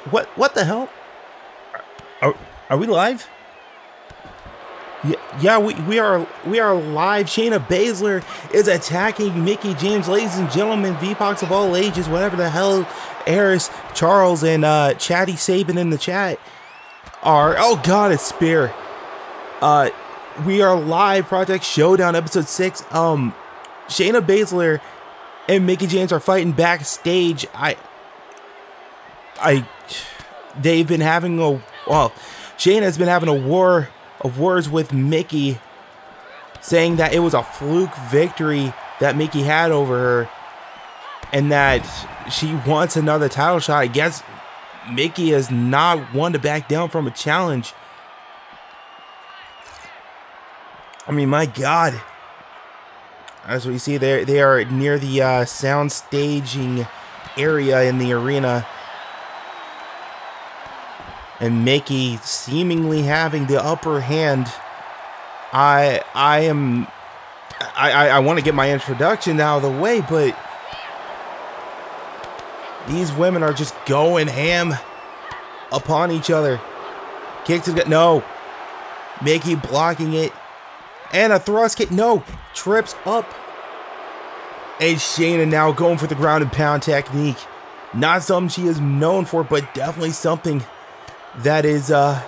What the hell? Are we live? Yeah, we are live. Shayna Baszler is attacking Mickie James, ladies and gentlemen. VPOCs of all ages, whatever the hell. Eris, Charles, and Chatty Saban in the chat are. Oh God, it's Spear. We are live. Project Showdown, episode 6. Shayna Baszler and Mickie James are fighting backstage. They've been having Shayna has been having a war of words with Mickie, saying that it was a fluke victory that Mickie had over her, and that she wants another title shot. I guess Mickie is not one to back down from a challenge. I mean, my God. As we see, they are near the sound staging area in the arena. And Mickie seemingly having the upper hand. I want to get my introduction out of the way, but these women are just going ham upon each other. Kick to the gut. No. Mickie blocking it. And a thrust kick. No. Trips up. And Shayna now going for the ground and pound technique. Not something she is known for, but definitely something that is to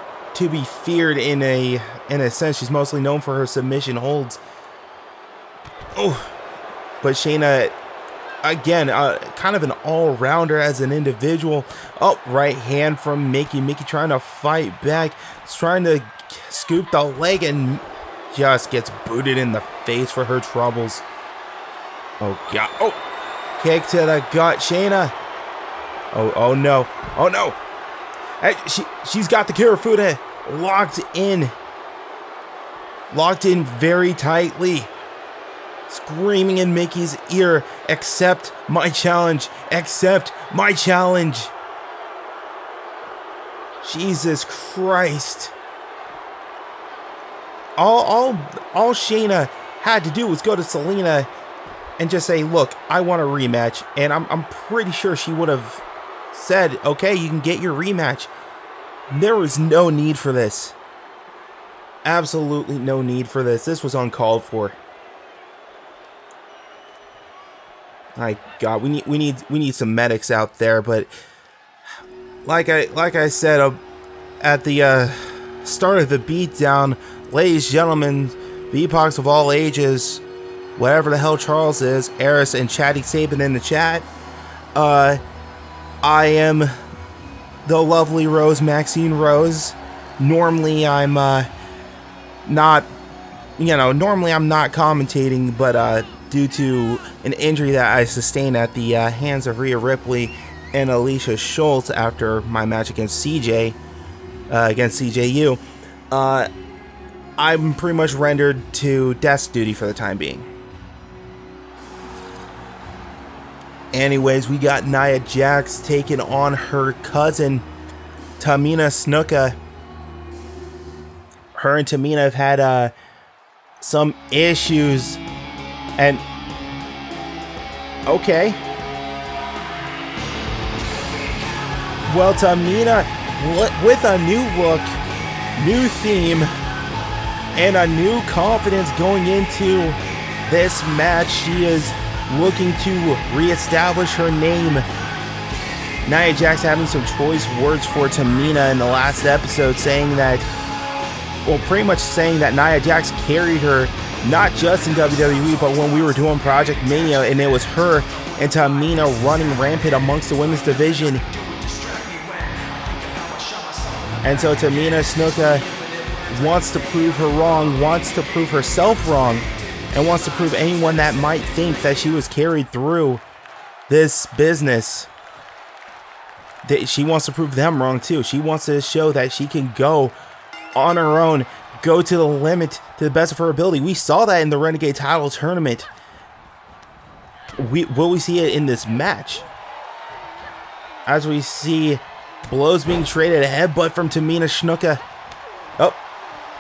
be feared in a sense. She's mostly known for her submission holds. Oh, but Shayna, again, kind of an all-rounder as an individual. Oh, right hand from Mickie. Mickie trying to fight back. She's trying to scoop the leg and just gets booted in the face for her troubles. Oh, God. Oh, kick to the gut. Shayna. Oh no. Oh, no. Hey, she's got the Kirifuda locked in very tightly, screaming in Mickie's ear, accept my challenge, accept my challenge. Jesus Christ. All Shayna had to do was go to Selena and just say, look, I want a rematch. And I'm pretty sure she would have said, okay, you can get your rematch. There was no need for this. Absolutely no need for this. This was uncalled for. My God, we need some medics out there. But like I said at the start of the beatdown, ladies and gentlemen, VPOCs of all ages, whatever the hell Charles is, Eris and Chatty Saban in the chat. I am the lovely Rose, Maxine Rose. Normally I'm not commentating, but due to an injury that I sustained at the hands of Rhea Ripley and Alicia Schultz after my match against CJU, I'm pretty much rendered to desk duty for the time being. Anyways, we got Nia Jax taking on her cousin, Tamina Snuka. Her and Tamina have had some issues. And okay. Well, Tamina, with a new look, new theme, and a new confidence going into this match, she is looking to reestablish her name. Nia Jax having some choice words for Tamina in the last episode, saying that, well, pretty much saying that Nia Jax carried her, not just in WWE, but when we were doing Project Mania, and it was her and Tamina running rampant amongst the women's division. And so Tamina Snuka wants to prove her wrong, wants to prove herself wrong, and wants to prove anyone that might think that she was carried through this business, that she wants to prove them wrong too. She wants to show that she can go on her own, go to the limit, to the best of her ability. We saw that in the Renegade title tournament. Will we see it in this match? As we see blows being traded, a headbutt from Tamina Snuka. Oh,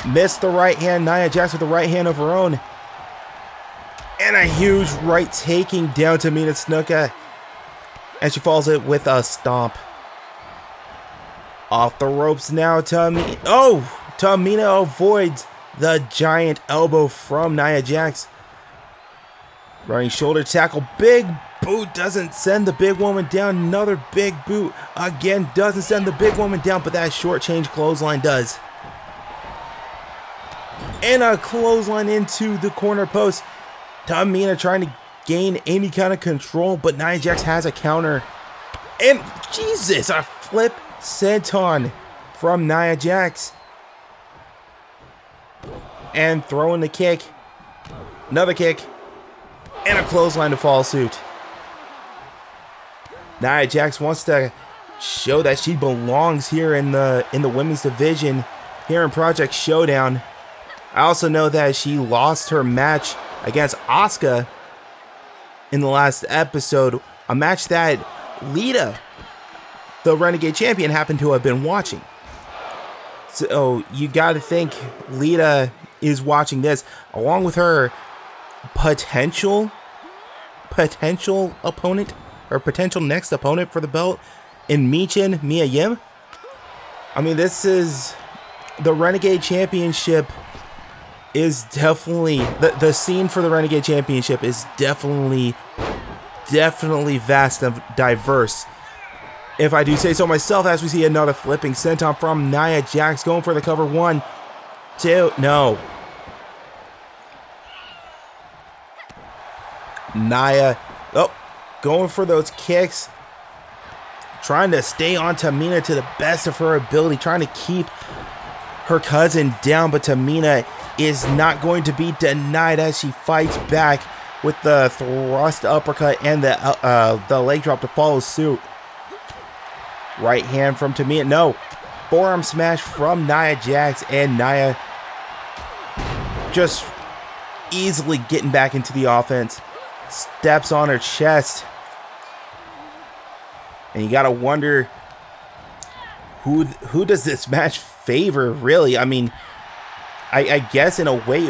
missed the right hand. Nia Jax with the right hand of her own. And a huge right taking down Tamina Snuka. And she falls it with a stomp. Off the ropes now, Tamina. Oh! Tamina avoids the giant elbow from Nia Jax. Running shoulder tackle. Big boot doesn't send the big woman down. Another big boot. Again, doesn't send the big woman down, but that short change clothesline does. And a clothesline into the corner post. Tamina trying to gain any kind of control, but Nia Jax has a counter. And Jesus, a flip senton from Nia Jax. And throwing the kick. Another kick. And a clothesline to follow suit. Nia Jax wants to show that she belongs here in the women's division here in Project Showdown. I also know that she lost her match against Asuka in the last episode, a match that Lita, the Renegade Champion, happened to have been watching. So you got to think Lita is watching this along with her potential opponent or potential next opponent for the belt in Mia Yim. I mean, this is the Renegade Championship is definitely the scene for the Renegade Championship is definitely vast and diverse, if I do say so myself, as we see another flipping senton from Nia Jax going for the cover. 1, 2, no. Nia, going for those kicks, trying to stay on Tamina to the best of her ability, trying to keep her cousin down, but Tamina is not going to be denied as she fights back with the thrust uppercut and the leg drop to follow suit. Right hand from Tamina, no. Forearm smash from Nia Jax, and Nia just easily getting back into the offense. Steps on her chest. And you gotta wonder who does this match favor, really? I mean, I guess in a way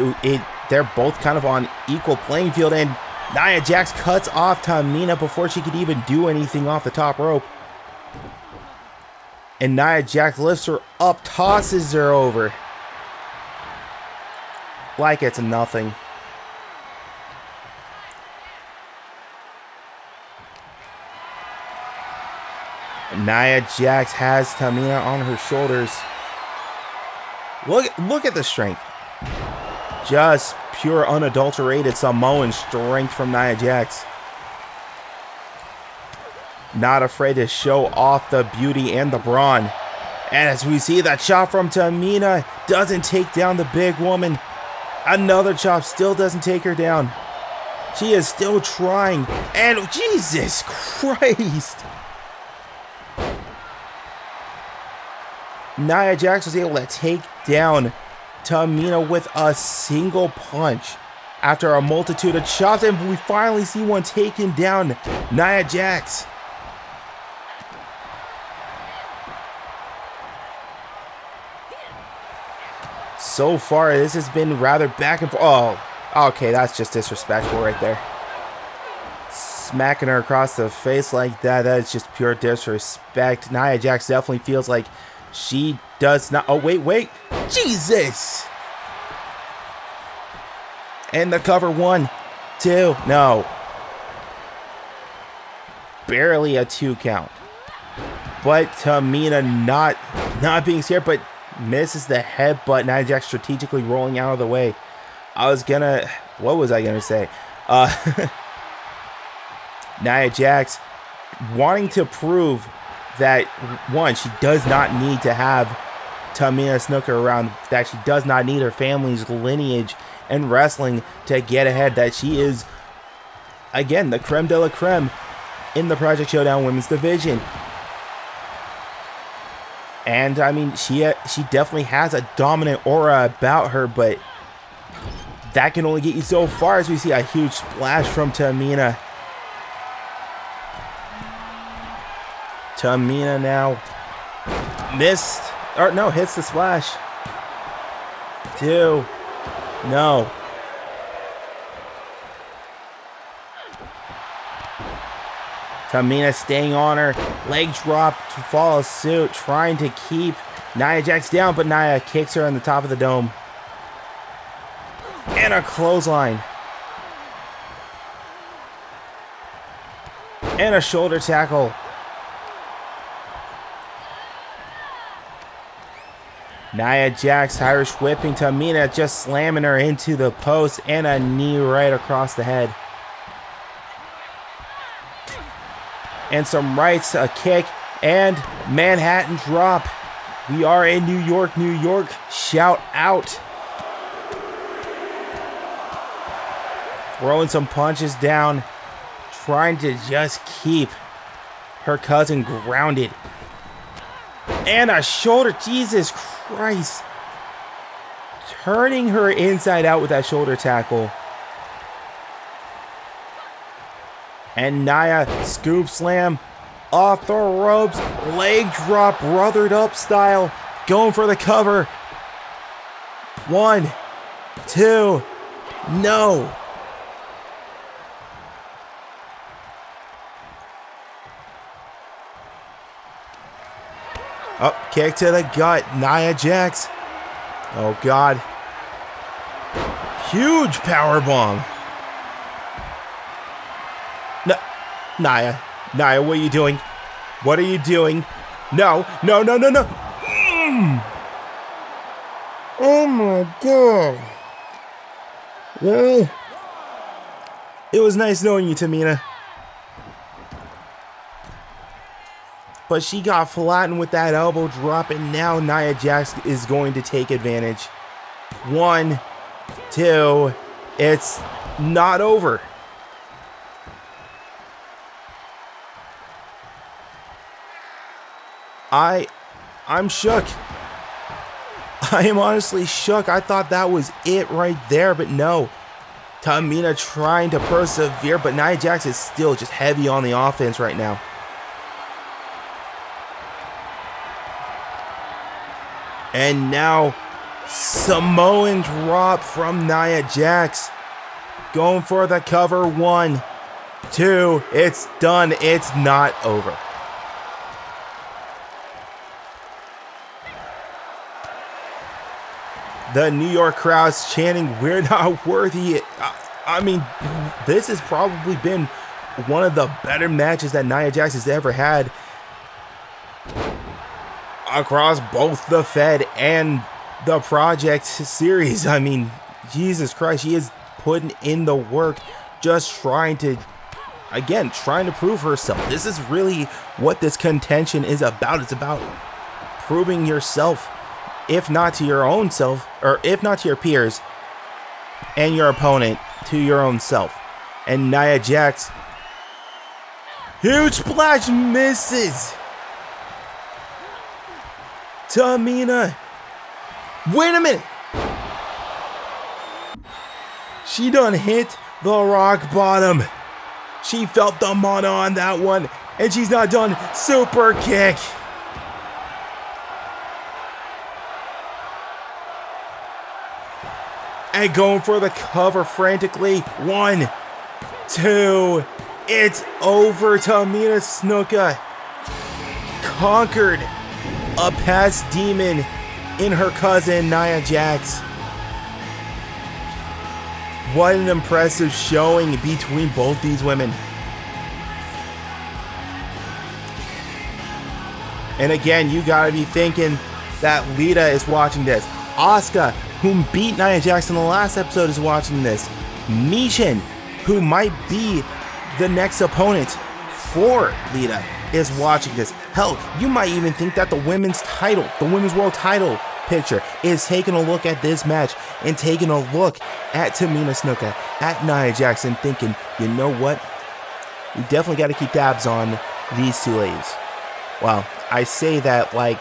they're both kind of on equal playing field, and Nia Jax cuts off Tamina before she could even do anything off the top rope. And Nia Jax lifts her up, tosses her over like it's nothing. Nia Jax has Tamina on her shoulders. Look at the strength. Just pure unadulterated Samoan strength from Nia Jax. Not afraid to show off the beauty and the brawn. And as we see, that chop from Tamina doesn't take down the big woman. Another chop still doesn't take her down. She is still trying. And Jesus Christ! Nia Jax was able to take down Tamina with a single punch after a multitude of chops, and we finally see one taking down Nia Jax. So far, this has been rather back and forth. Oh, okay, that's just disrespectful right there. Smacking her across the face like that is just pure disrespect. Nia Jax definitely feels like she does not. Oh, wait. Jesus! And the cover. 1, 2, no. Barely a 2 count. But Tamina not being scared, but misses the headbutt. Nia Jax strategically rolling out of the way. What was I gonna say? Nia Jax wanting to prove that, one, she does not need to have Tamina Snuka around, that she does not need her family's lineage and wrestling to get ahead, that she is, again, the creme de la creme in the Project Showdown women's division. And I mean, she definitely has a dominant aura about her, but that can only get you so far, as we see a huge splash from Tamina. Tamina now hits the splash. 2, no. Tamina staying on her. Leg drop to follow suit. Trying to keep Nia Jax down, but Nia kicks her on the top of the dome. And a clothesline. And a shoulder tackle. Nia Jax Irish whipping Tamina, just slamming her into the post, and a knee right across the head. And some rights, a kick, and Manhattan drop. We are in New York, New York. Shout out. Throwing some punches down, trying to just keep her cousin grounded. And a shoulder, Jesus Christ. Turning her inside out with that shoulder tackle. And Nia scoop slam off the ropes. Leg drop, brothered up style. Going for the cover. 1, 2, no. Up, kick to the gut. Nia Jax. Oh, God. Huge power bomb. No, Nia, what are you doing? What are you doing? No. Oh, my God. Well, it was nice knowing you, Tamina. But she got flattened with that elbow drop, and now Nia Jax is going to take advantage. 1, 2, it's not over. I'm shook. I am honestly shook. I thought that was it right there, but no. Tamina trying to persevere, but Nia Jax is still just heavy on the offense right now. And now, Samoan drop from Nia Jax. Going for the cover. 1, 2, it's done. It's not over. The New York crowd's chanting, "We're not worthy." I mean, this has probably been one of the better matches that Nia Jax has ever had. Across both the Fed and the Project series. I mean, Jesus Christ, she is putting in the work, just trying to prove herself. This is really what this contention is about. It's about proving yourself, if not to your own self, or if not to your peers and your opponent, to your own self. And Nia Jax, huge splash, misses. Tamina, wait a minute. She done hit the rock bottom. She felt the mana on that one, and she's not done. Super kick. And going for the cover frantically. 1, 2, it's over. Tamina Snuka conquered a past demon in her cousin Nia Jax. What an impressive showing between both these women. And again, you gotta be thinking that Lita is watching this. Asuka, whom beat Nia Jax in the last episode, is watching this. Mishin, who might be the next opponent for Lita, is watching this. Hell, you might even think that the women's world title picture is taking a look at this match and taking a look at Tamina Snuka, at Nia Jax, and thinking, you know what? We definitely got to keep tabs on these two ladies. Well, I say that like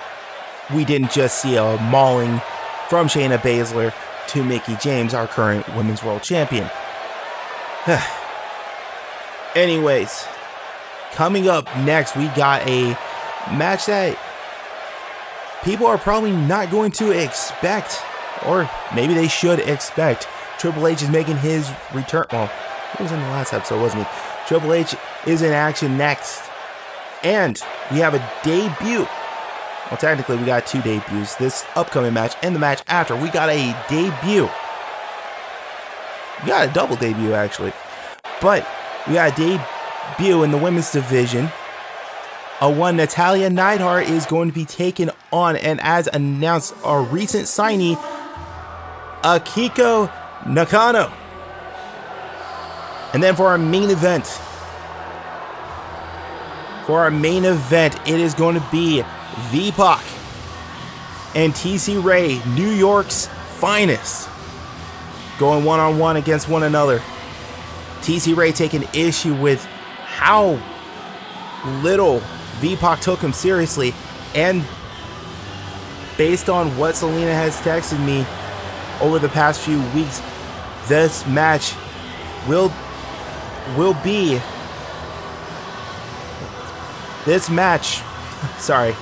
we didn't just see a mauling from Shayna Baszler to Mickie James, our current women's world champion. Anyways, coming up next, we got a match that people are probably not going to expect, or maybe they should expect. Triple H is making his return. Well, he was in the last episode, wasn't he? Triple H is in action next. And we have a debut. Well, technically, we got 2 debuts. This upcoming match and the match after. We got a debut. We got a double debut, actually. But we got a debut in the women's division. One Natalia Neidhart is going to be taken on, and as announced, our recent signee, Akiko Nakano. And then for our main event, it is going to be V-Pac and TC Ray, New York's finest, going one-on-one against one another. TC Ray taking issue with how little V-Pac took him seriously, and based on what Selena has texted me over the past few weeks, this match will be sorry,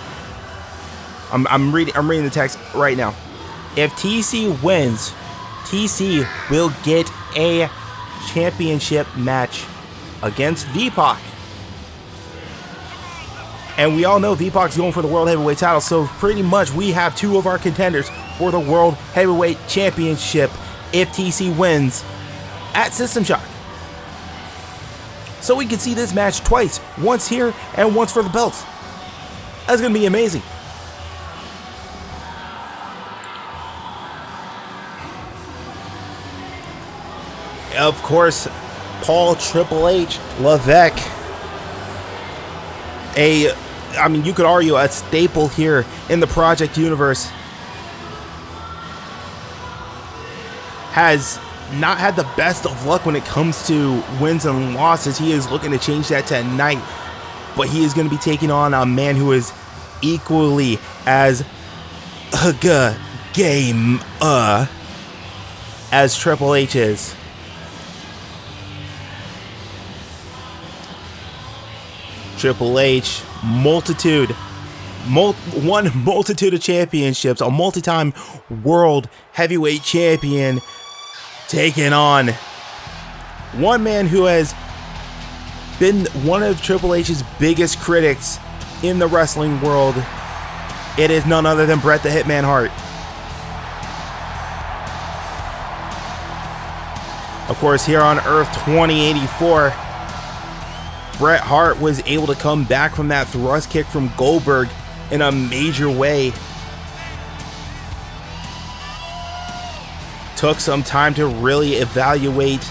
I'm reading the text right now. If TC wins, TC will get a championship match against V-Pac. And we all know V-Pac's going for the World Heavyweight title, so pretty much we have 2 of our contenders for the World Heavyweight Championship if TC wins at System Shock. So we can see this match twice, once here and once for the belts. That's going to be amazing. Of course, Paul Triple H Levesque, you could argue a staple here in the Project universe, has not had the best of luck when it comes to wins and losses. He is looking to change that tonight, but he is going to be taking on a man who is equally as game as Triple H is. Triple H, multitude of championships, a multi-time world heavyweight champion, taking on one man who has been one of Triple H's biggest critics in the wrestling world. It is none other than Bret the Hitman Hart. Of course, here on Earth 2084, Bret Hart was able to come back from that thrust kick from Goldberg in a major way. Took some time to really evaluate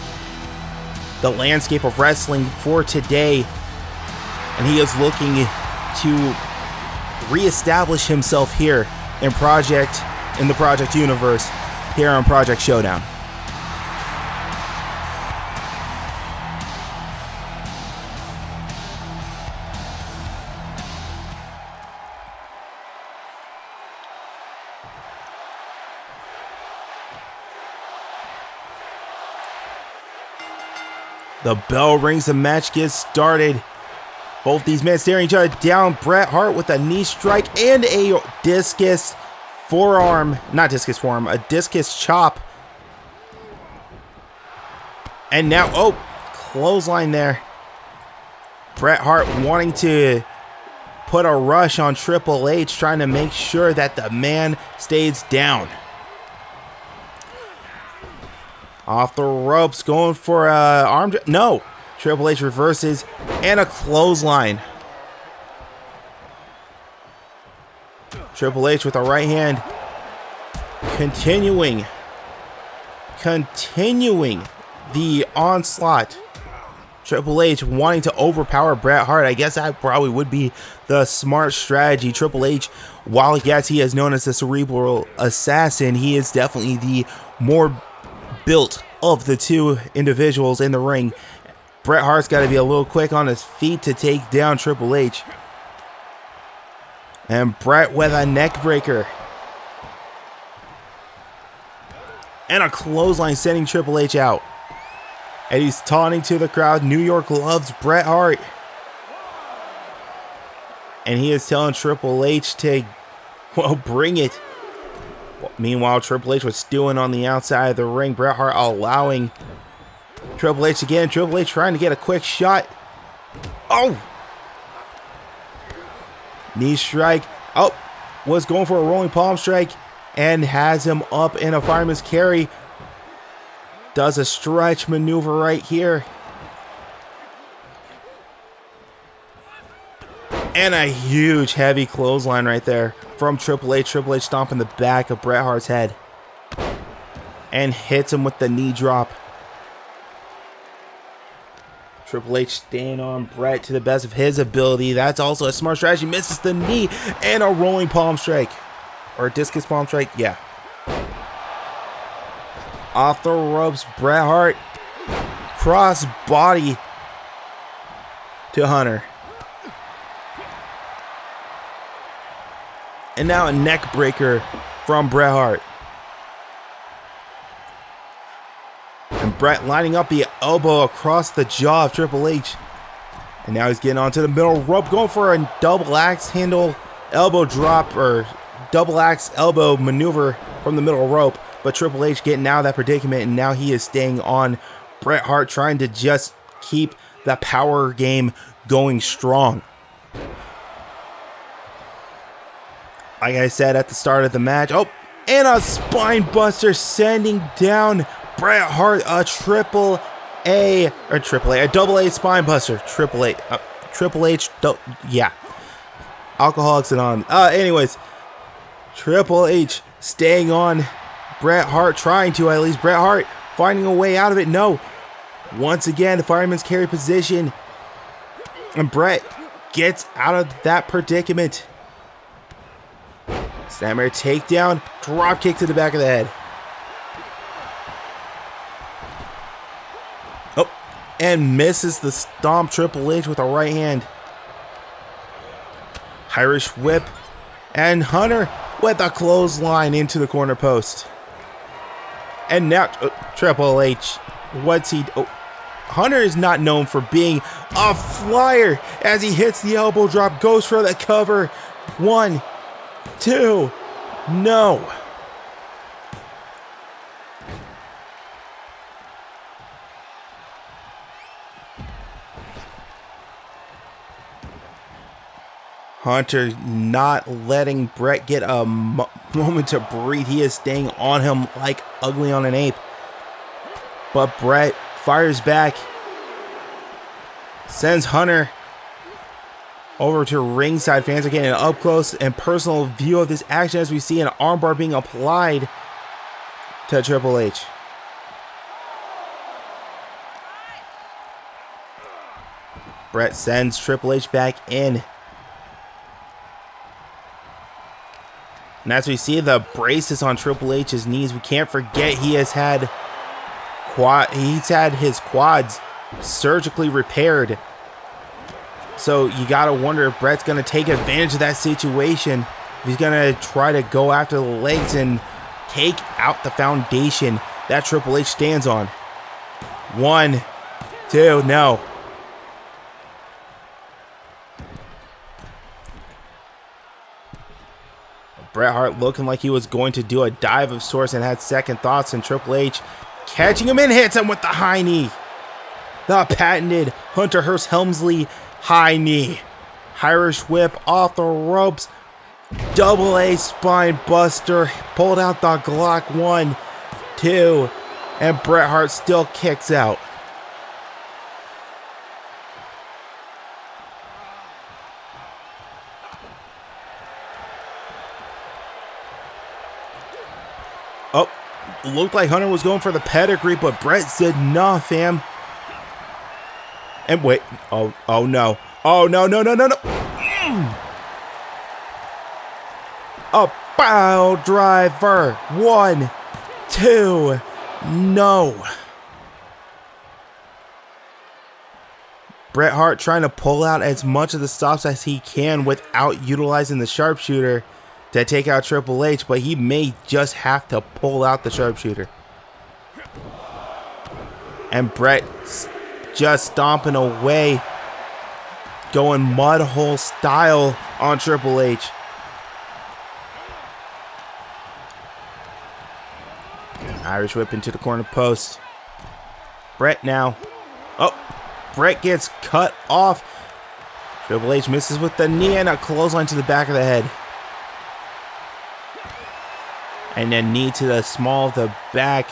the landscape of wrestling for today, and he is looking to reestablish himself here in the Project universe, here on Project Showdown. The bell rings, the match gets started. Both these men staring each other down. Bret Hart with a knee strike and a discus a discus chop. And now, clothesline there. Bret Hart wanting to put a rush on Triple H, trying to make sure that the man stays down. Off the ropes, going for a arm. No, Triple H reverses and a clothesline. Triple H with a right hand, continuing the onslaught. Triple H wanting to overpower Bret Hart. I guess that probably would be the smart strategy. Triple H, while yes, he is known as the cerebral assassin, he is definitely the more built of the 2 individuals in the ring. Bret Hart's got to be a little quick on his feet to take down Triple H. And Bret with a neck breaker. And a clothesline sending Triple H out. And he's taunting to the crowd. New York loves Bret Hart. And he is telling Triple H to, bring it. Meanwhile, Triple H was stewing on the outside of the ring. Bret Hart allowing Triple H again. Triple H trying to get a quick shot. Oh! Knee strike. Oh! Was going for a rolling palm strike and has him up in a fireman's carry. Does a stretch maneuver right here. And a huge heavy clothesline right there from Triple H. Triple H stomping the back of Bret Hart's head. And hits him with the knee drop. Triple H staying on Bret to the best of his ability. That's also a smart strategy. Misses the knee and a rolling palm strike. Or a discus palm strike. Yeah. Off the ropes. Bret Hart. Cross body to Hunter. And now a neck breaker from Bret Hart. And Bret lining up the elbow across the jaw of Triple H. And now he's getting onto the middle rope, going for a double axe handle elbow drop or double axe elbow maneuver from the middle rope. But Triple H getting out of that predicament, and now he is staying on Bret Hart, trying to just keep the power game going strong. Like I said at the start of the match. Oh, and a spine buster sending down Bret Hart, a double A spine buster. Triple H, yeah. Alcoholics Anonymous. Anyways, Triple H staying on Bret Hart, trying to at least. Bret Hart finding a way out of it. No. Once again, the fireman's carry position. And Bret gets out of that predicament. Snapmare takedown, drop kick to the back of the head. Oh, and misses the stomp Triple H with a right hand. Irish whip, and Hunter with a clothesline into the corner post. And now Triple H, what's he? Oh, Hunter is not known for being a flyer as he hits the elbow drop, goes for the cover. 1, 2, no. Hunter not letting Bret get a moment to breathe. He is staying on him like ugly on an ape. But Bret fires back. Sends Hunter over to ringside. Fans are getting an up close and personal view of this action as we see an armbar being applied to Triple H. Bret sends Triple H back in. And as we see the braces on Triple H's knees, we can't forget he's had his quads surgically repaired. So you gotta wonder if Bret's gonna take advantage of that situation. He's gonna try to go after the legs and take out the foundation that Triple H stands on. 1, 2, no. Bret Hart looking like he was going to do a dive of sorts and had second thoughts, and Triple H catching him and hits him with the high knee. The patented Hunter Hearst Helmsley high knee. Irish whip off the ropes. Double A spine buster. Pulled out the Glock. 1, 2. And Bret Hart still kicks out. Oh, looked like Hunter was going for the pedigree, but Bret said, nah, fam. And wait, oh no. Oh, no. A pile driver. 1, 2, no. Bret Hart trying to pull out as much of the stops as he can without utilizing the sharpshooter to take out Triple H, but he may just have to pull out the sharpshooter. And Bret just stomping away, going mud hole style on Triple H. Irish whip into the corner post. Bret now. Oh, Bret gets cut off. Triple H misses with the knee and a clothesline to the back of the head. And then knee to the small of the back.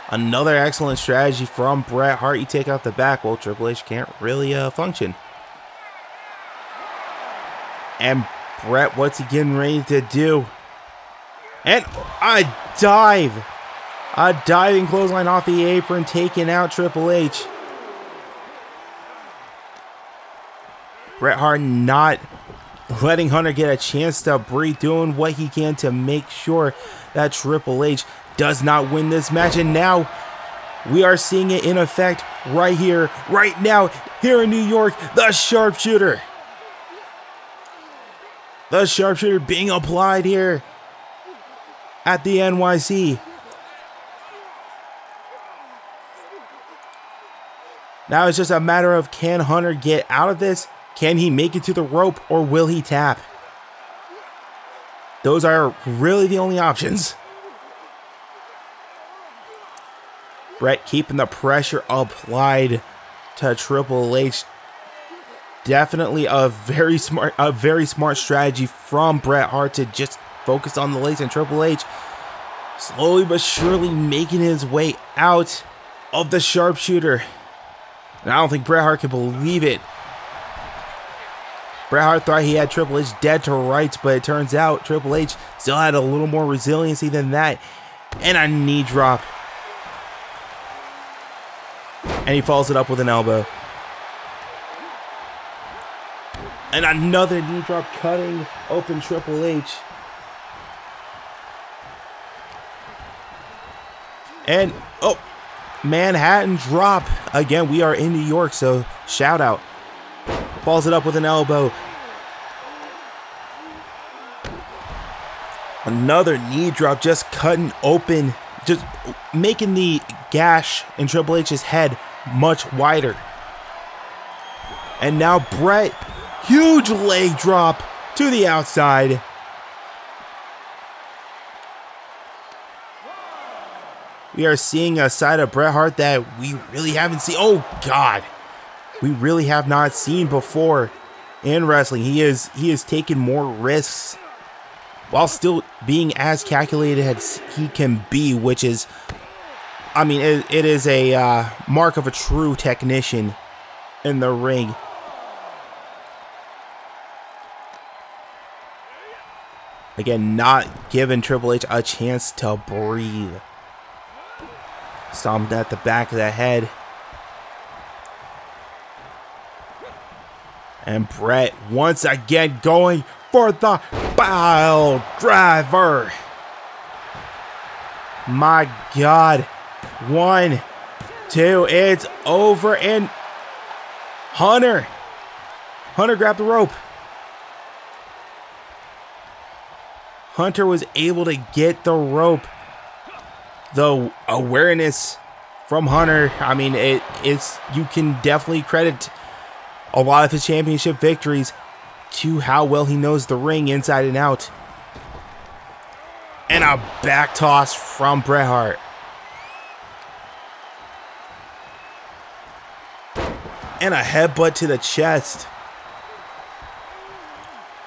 Another excellent strategy from Bret Hart. You take out the back. Well, Triple H can't really function. And Bret, what's he getting ready to do? And a dive. A diving clothesline off the apron, taking out Triple H. Bret Hart not letting Hunter get a chance to breathe, doing what he can to make sure that Triple H does not win this match. And now we are seeing it in effect right here, right now, here in New York. The sharpshooter. The sharpshooter being applied here at the NYC. Now it's just a matter of, can Hunter get out of this? Can he make it to the rope, or will he tap? Those are really the only options. Bret keeping the pressure applied to Triple H. Definitely a very smart strategy from Bret Hart to just focus on the legs, and Triple H slowly but surely making his way out of the sharpshooter. And I don't think Bret Hart can believe it. Bret Hart thought he had Triple H dead to rights, but it turns out Triple H still had a little more resiliency than that. And a knee drop. And he follows it up with an elbow. And another knee drop, cutting open Triple H. And, oh, Manhattan drop. Again, we are in New York, so shout out. Follows it up with an elbow. Another knee drop, just cutting open, just making the gash in Triple H's head much wider. And now Bret, huge leg drop to the outside. We are seeing a side of Bret Hart that we really haven't seen. Oh God, we really have not seen before in wrestling. He is taking more risks while still being as calculated as he can be, which is, I mean, it is a mark of a true technician in the ring. Again, not giving Triple H a chance to breathe. Stomped at the back of the head. And Bret once again going for the pile driver. My God. 1, 2, it's over. And Hunter grabbed the rope. Hunter was able to get the rope. The awareness from Hunter, I mean, it's, you can definitely credit a lot of his championship victories to how well he knows the ring inside and out. And a back toss from Bret Hart. And a headbutt to the chest.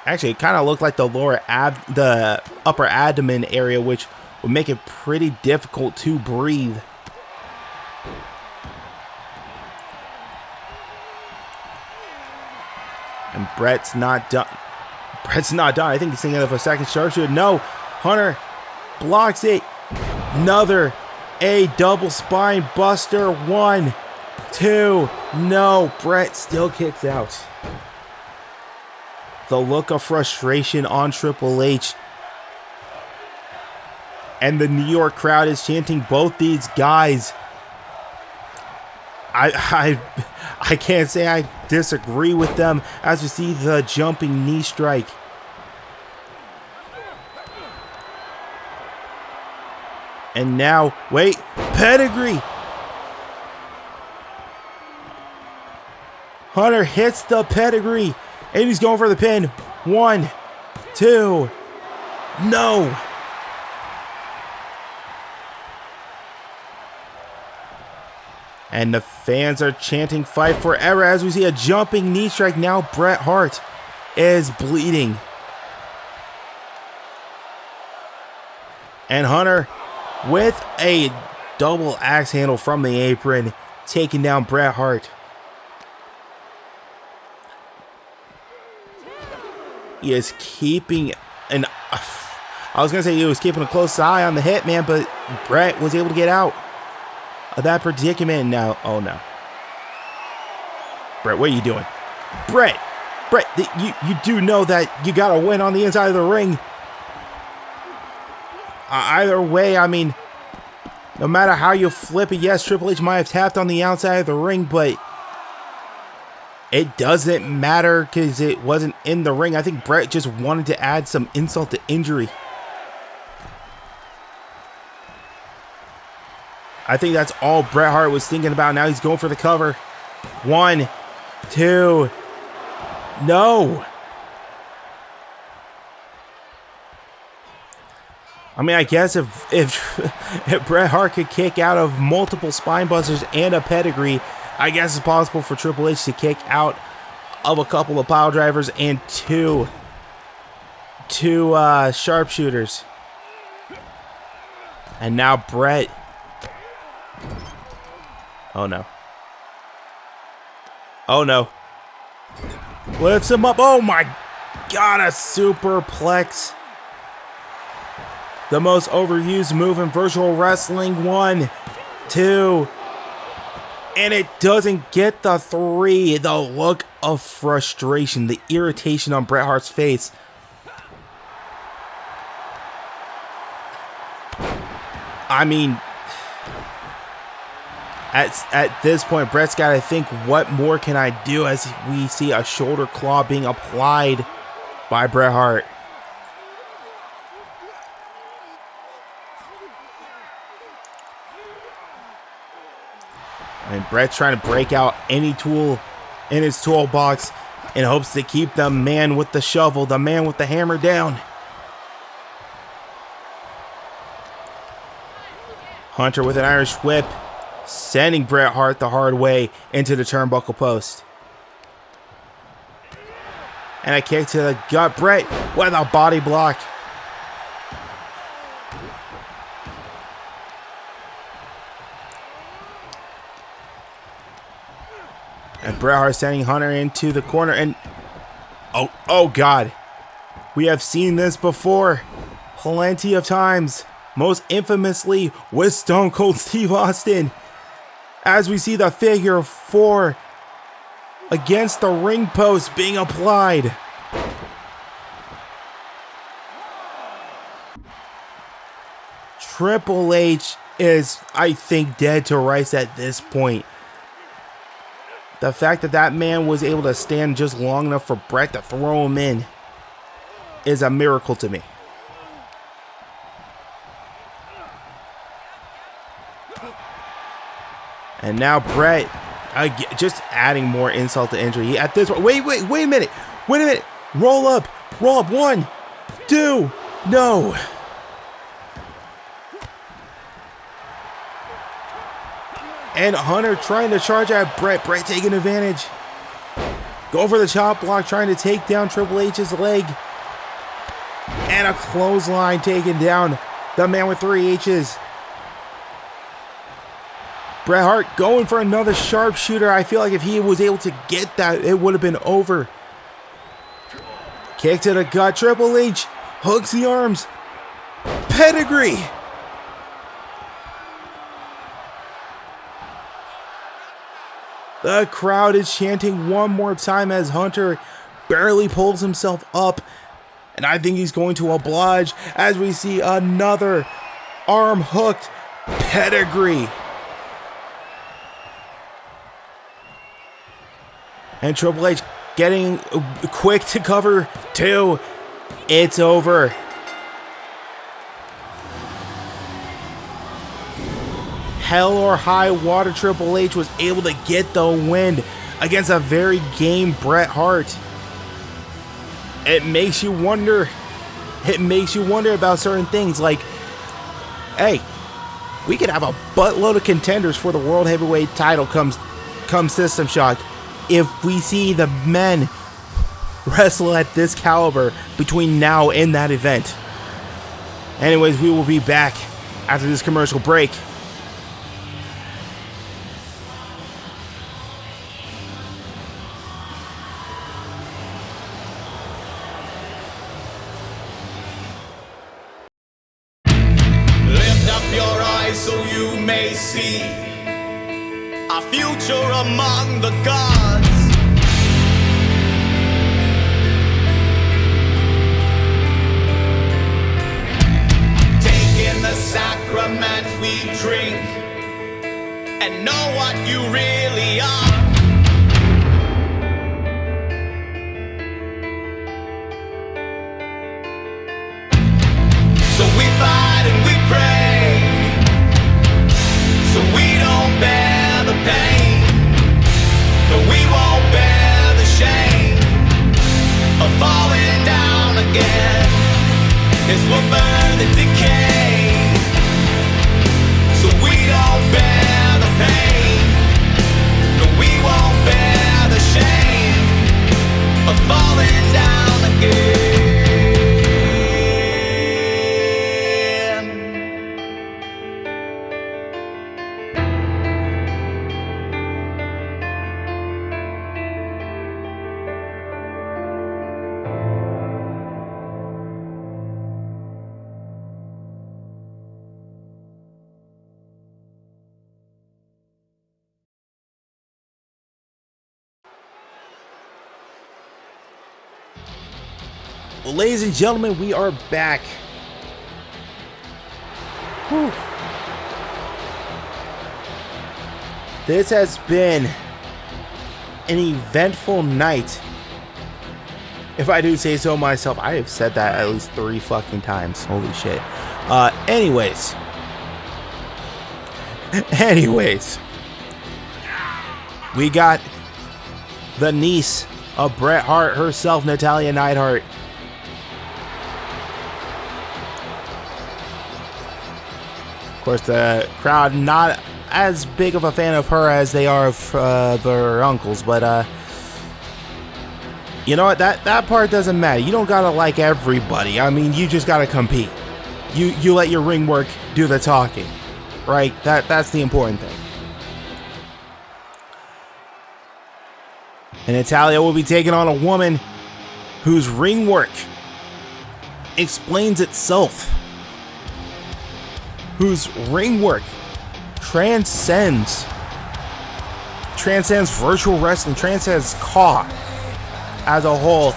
Actually, it kind of looked like the upper abdomen area, which would make it pretty difficult to breathe. And Bret's not done. Bret's not done. I think he's thinking of a second sharpshooter. No, Hunter blocks it. Another double spine buster. 1, 2. No, Bret still kicks out. The look of frustration on Triple H. And the New York crowd is chanting both these guys. I can't say I disagree with them as we see the jumping knee strike. And now, wait, pedigree. Hunter hits the pedigree. And he's going for the pin. 1, 2. No. And the fans are chanting fight forever as we see a jumping knee strike. Now Bret Hart is bleeding. And Hunter with a double axe handle from the apron, taking down Bret Hart. He is keeping an... I was going to say he was keeping a close eye on the Hitman, but Bret was able to get out of that predicament. Now, oh no. Bret, what are you doing? Bret, you do know that you got to win on the inside of the ring. Either way, I mean, no matter how you flip it, yes, Triple H might have tapped on the outside of the ring, but it doesn't matter because it wasn't in the ring. I think Bret just wanted to add some insult to injury. I think that's all Bret Hart was thinking about. Now he's going for the cover. 1, 2, no. I mean, I guess if Bret Hart could kick out of multiple spine busters and a pedigree, I guess it's possible for Triple H to kick out of a couple of pile drivers and two sharpshooters. And now Bret. Oh no. Oh no. Lifts him up. Oh my God, a superplex. The most overused move in virtual wrestling. 1, 2. And it doesn't get the 3. The look of frustration, the irritation on Bret Hart's face. I mean, at this point, Bret's got to think, what more can I do, as we see a shoulder claw being applied by Bret Hart. And Bret's trying to break out any tool in his toolbox in hopes to keep the man with the shovel, the man with the hammer down. Hunter with an Irish whip, sending Bret Hart the hard way into the turnbuckle post. And a kick to the gut. Bret with a body block. And Bret Hart sending Hunter into the corner. And oh God. We have seen this before plenty of times. Most infamously with Stone Cold Steve Austin. As we see the figure 4 against the ring post being applied. Triple H is, I think, dead to rights at this point. The fact that that man was able to stand just long enough for Bret to throw him in is a miracle to me. And now Bret, just adding more insult to injury. At this point, wait a minute. Roll up. 1, 2, no. And Hunter trying to charge at Bret. Bret taking advantage. Go for the chop block, trying to take down Triple H's leg. And a clothesline taking down the man with 3 H's. Bret Hart going for another sharpshooter. I feel like if he was able to get that, it would have been over. Kick to the gut. Triple H hooks the arms. Pedigree. The crowd is chanting one more time as Hunter barely pulls himself up. And I think he's going to oblige as we see another arm hooked pedigree. And Triple H getting quick to cover 2. It's over. Hell or high water, Triple H was able to get the win against a very game Bret Hart. It makes you wonder about certain things like, hey, we could have a buttload of contenders for the World Heavyweight title come System Shock if we see the men wrestle at this caliber between now and that event. Anyways, we will be back after this commercial break. Lift up your eyes so you may see our future among the gods. Take in the sacrament we drink and know what you really are. So we fight and we pray, so we don't bear the pain, no, we won't bear the shame of falling down again. This will burn the decay, so we don't bear the pain, no, we won't bear the shame of falling down again. Well, ladies and gentlemen, we are back. Whew. This has been an eventful night. If I do say so myself, I have said that at least 3 fucking times. Holy shit. Anyways, we got the niece of Bret Hart herself, Natalya Neidhart. Of course, the crowd not as big of a fan of her as they are of their uncles, but you know what? That part doesn't matter. You don't gotta like everybody. I mean, you just gotta compete. You let your ring work do the talking, right? That's the important thing. And Natalya will be taking on a woman whose ring work explains itself. Whose ring work transcends virtual wrestling, transcends KAW as a whole.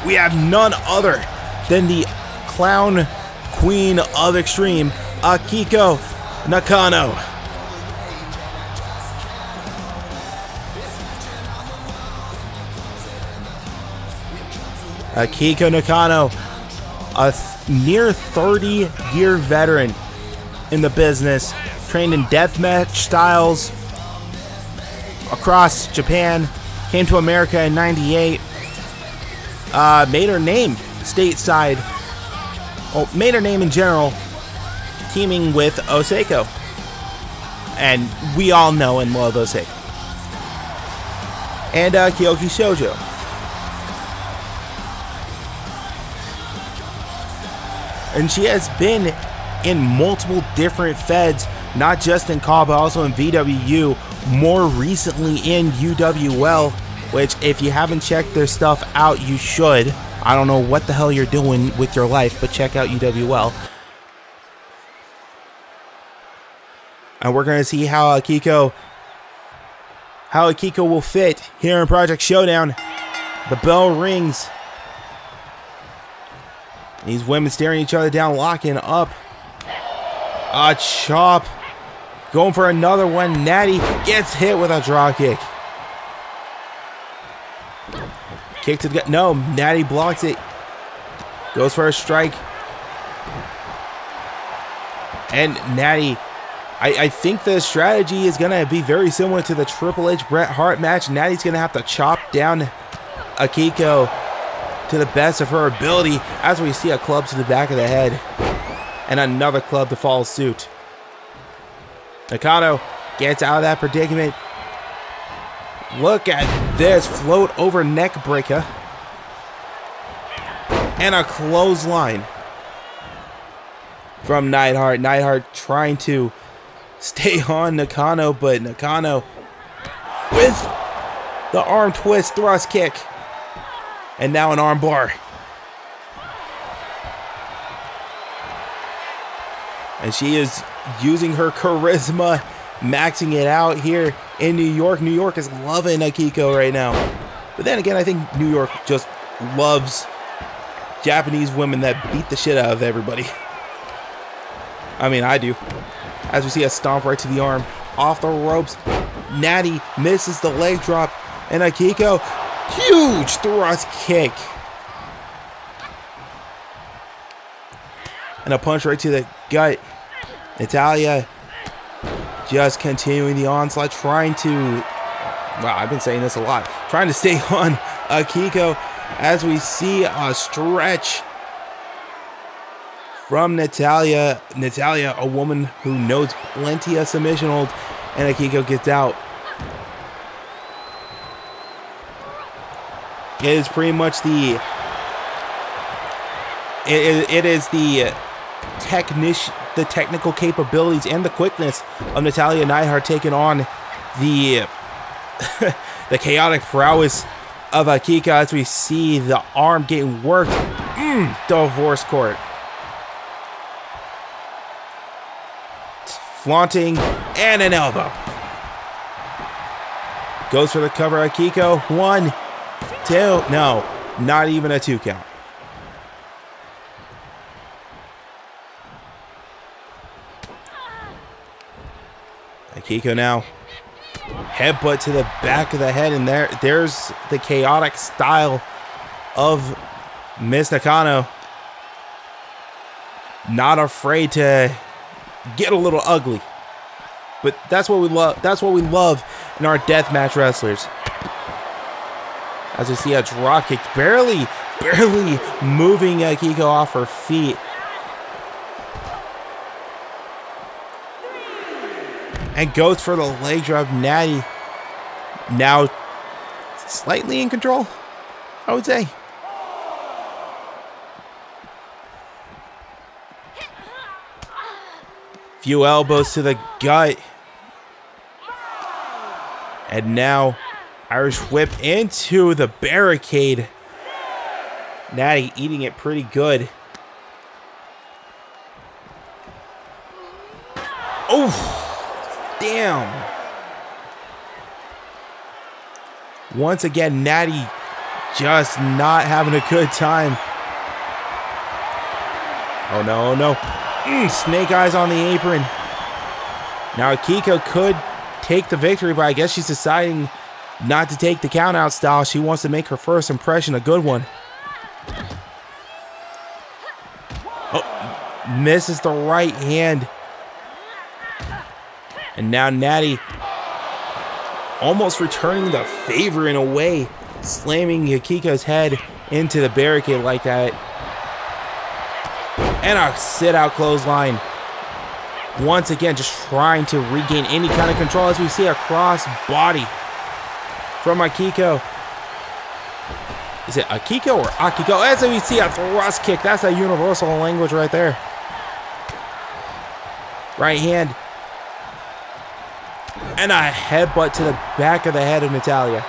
We have none other than the clown queen of Extreme, Akiko Nakano. Akiko Nakano, a near 30-year veteran in the business, trained in deathmatch styles across Japan, came to America in '98, made her name stateside, made her name in general, teaming with Oseko. And we all know and love Oseko. And Kyoki Shoujo. And she has been in multiple different feds, not just in KAW, but also in VWU, more recently in UWL, which if you haven't checked their stuff out, you should. I don't know what the hell you're doing with your life, but check out UWL. And we're going to see how Akiko will fit here in Project Showdown. The bell rings. These women staring each other down, locking up. A chop. Going for another one. Natty gets hit with a draw kick. Kick to the gut. No, Natty blocks it. Goes for a strike. And Natty, I think the strategy is going to be very similar to the Triple H Bret Hart match. Natty's going to have to chop down Akiko to the best of her ability as we see a club to the back of the head. And another club to follow suit. Nakano gets out of that predicament. Look at this float over neck breaker. And a clothesline from Neidhart. Neidhart trying to stay on Nakano, but Nakano with the arm twist thrust kick. And now an arm bar. And she is using her charisma, maxing it out here in New York. New York is loving Akiko right now. But then again, I think New York just loves Japanese women that beat the shit out of everybody. I mean, I do. As we see a stomp right to the arm. Off the ropes. Natty misses the leg drop. And Akiko, huge thrust kick. And a punch right to the gut. Natalya just continuing the onslaught, trying to, wow, I've been saying this a lot, trying to stay on Akiko as we see a stretch from Natalya. Natalya, a woman who knows plenty of submission holds, and Akiko gets out. It is pretty much the, it is the technical capabilities and the quickness of Natalya Neidhart taking on the the chaotic prowess of Akiko as we see the arm getting worked. Divorce court. Flaunting and an elbow. Goes for the cover. Akiko. 1, 2. No, not even a 2 count. Akiko now, headbutt to the back of the head, and there's the chaotic style of Miss Nakano. Not afraid to get a little ugly, but that's what we love. That's what we love in our deathmatch wrestlers. As we see a drop kick, barely moving Akiko off her feet. And goes for the leg drop. Natty now slightly in control, I would say. Few elbows to the gut. And now Irish whip into the barricade. Natty eating it pretty good. Oh! Damn. Once again, Natty just not having a good time. Oh no, oh no. Snake eyes on the apron. Now Akiko could take the victory, but I guess she's deciding not to take the count out style. She wants to make her first impression a good one. Oh, misses the right hand. And now Natty almost returning the favor in a way, slamming Akiko's head into the barricade like that. And a sit-out clothesline. Once again, just trying to regain any kind of control as we see a cross body from Akiko. Is it Akiko or Akiko? As we see a thrust kick. That's a universal language right there. Right hand. And a headbutt to the back of the head of Natalya.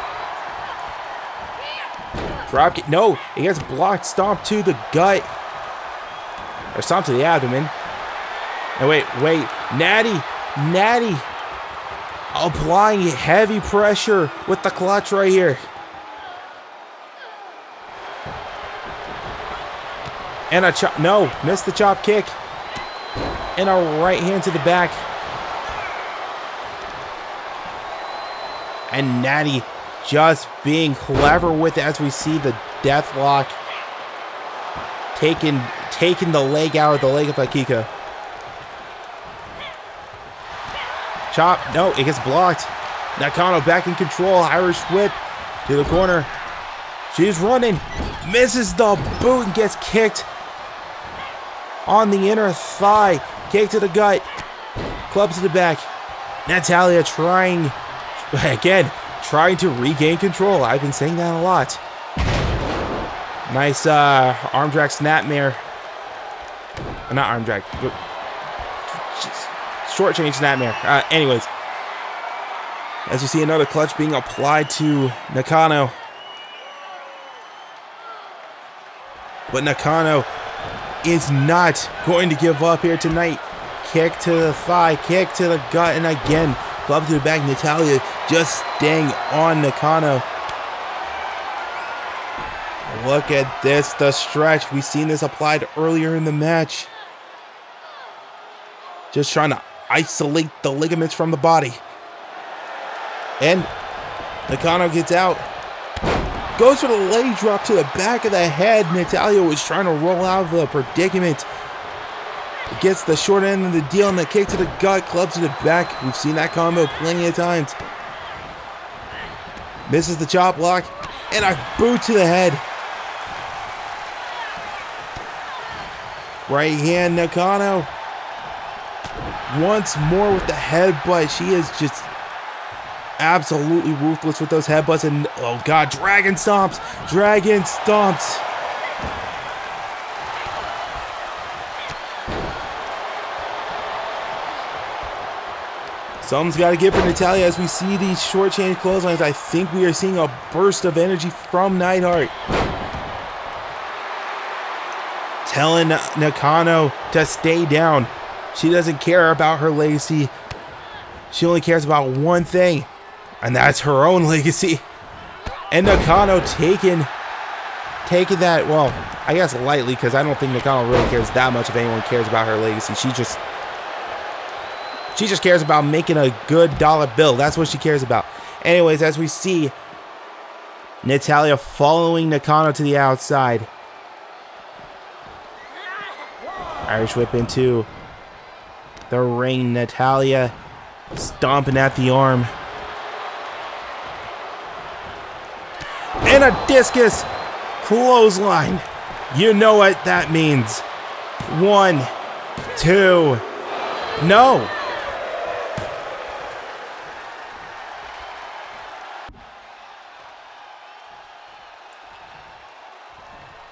Drop kick. No, it gets blocked. Stomp to the gut. Or stomp to the abdomen. And wait. Natty. Applying heavy pressure with the clutch right here. And a chop. No, missed the chop kick. And a right hand to the back. And Natty just being clever with it as we see the death lock taking the leg out of the leg of Akiko. Chop. No, it gets blocked. Nakano back in control. Irish whip to the corner. She's running. Misses the boot and gets kicked on the inner thigh. Kick to the gut. Club to the back. Natalya trying to regain control. I've been saying that a lot. Nice arm drag snapmare. Not arm drag. Short change snapmare. Anyways. As you see, another clutch being applied to Nakano. But Nakano is not going to give up here tonight. Kick to the thigh, kick to the gut, and again, club to the back. Natalya just staying on Nakano. Look at this, the stretch. We've seen this applied earlier in the match. Just trying to isolate the ligaments from the body. And Nakano gets out. Goes for the leg drop to the back of the head. Natalya was trying to roll out of the predicament. Gets the short end of the deal and the kick to the gut, club to the back. We've seen that combo plenty of times. Misses the chop block and a boot to the head. Right hand Nakano. Once more with the headbutt. She is just absolutely ruthless with those headbutts. And oh god, dragon stomps. Dragon stomps. Something's got to give for Natalya as we see these short chain clotheslines. I think we are seeing a burst of energy from Neidhart. Telling Nakano to stay down. She doesn't care about her legacy. She only cares about one thing, and that's her own legacy. And Nakano taking that, well, I guess lightly, because I don't think Nakano really cares that much if anyone cares about her legacy. She just cares about making a good dollar bill. That's what she cares about. Anyways, as we see Natalya following Nakano to the outside. Irish whip into the ring. Natalya stomping at the arm. And a discus clothesline. You know what that means. 1, 2. No.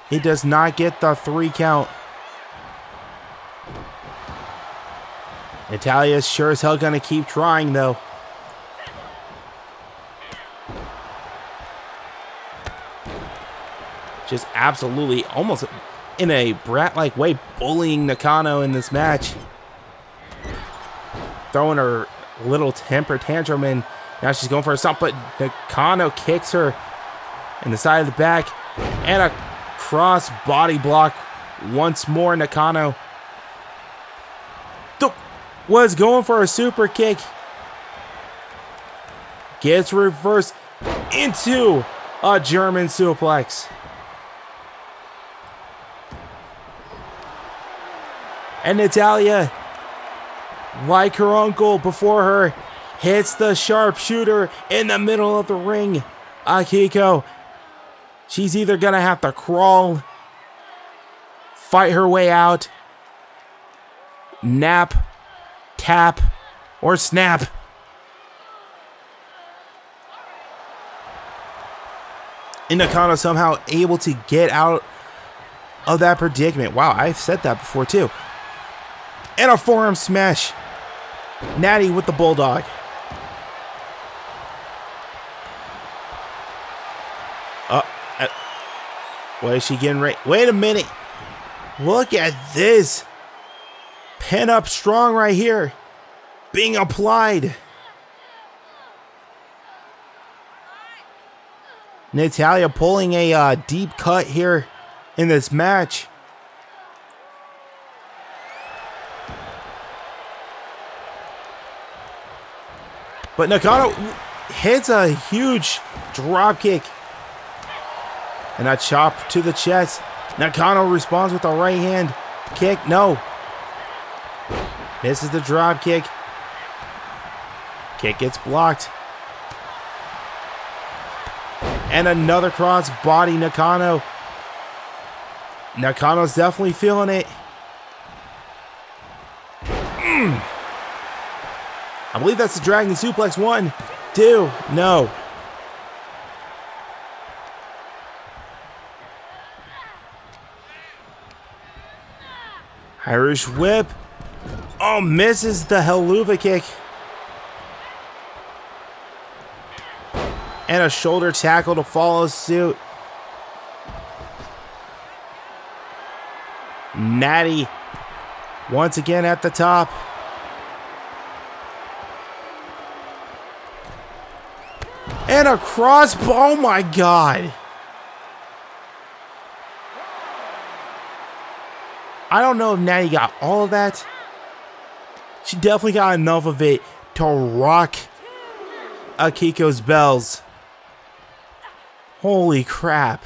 He does not get the 3 count. Natalya's sure as hell gonna keep trying though. Just absolutely, almost in a brat-like way, bullying Nakano in this match. Throwing her little temper tantrum in. Now she's going for a stomp, but Nakano kicks her in the side of the back. And a cross body block once more. Nakano was going for a super kick. Gets reversed into a German suplex. And Natalya, like her uncle before her, hits the sharpshooter in the middle of the ring. Akiko, she's either going to have to crawl, fight her way out, nap, tap, or snap. And Nakano somehow able to get out of that predicament. Wow, I've said that before too. And a forearm smash. Natty with the bulldog. What is she getting ready? Wait a minute. Look at this. Pin up strong right here. Being applied. Natalya pulling a deep cut here in this match. But Nakano hits a huge drop kick. And a chop to the chest. Nakano responds with a right hand kick. No. Misses the drop kick. Kick gets blocked. And another cross body Nakano. Nakano's definitely feeling it. I believe that's the Dragon Suplex. 1, 2, no. Irish whip. Oh, misses the Helluva kick. And a shoulder tackle to follow suit. Natty once again at the top. And a crossbow. Oh my God. I don't know if Natty got all of that. She definitely got enough of it to rock Akiko's bells. Holy crap.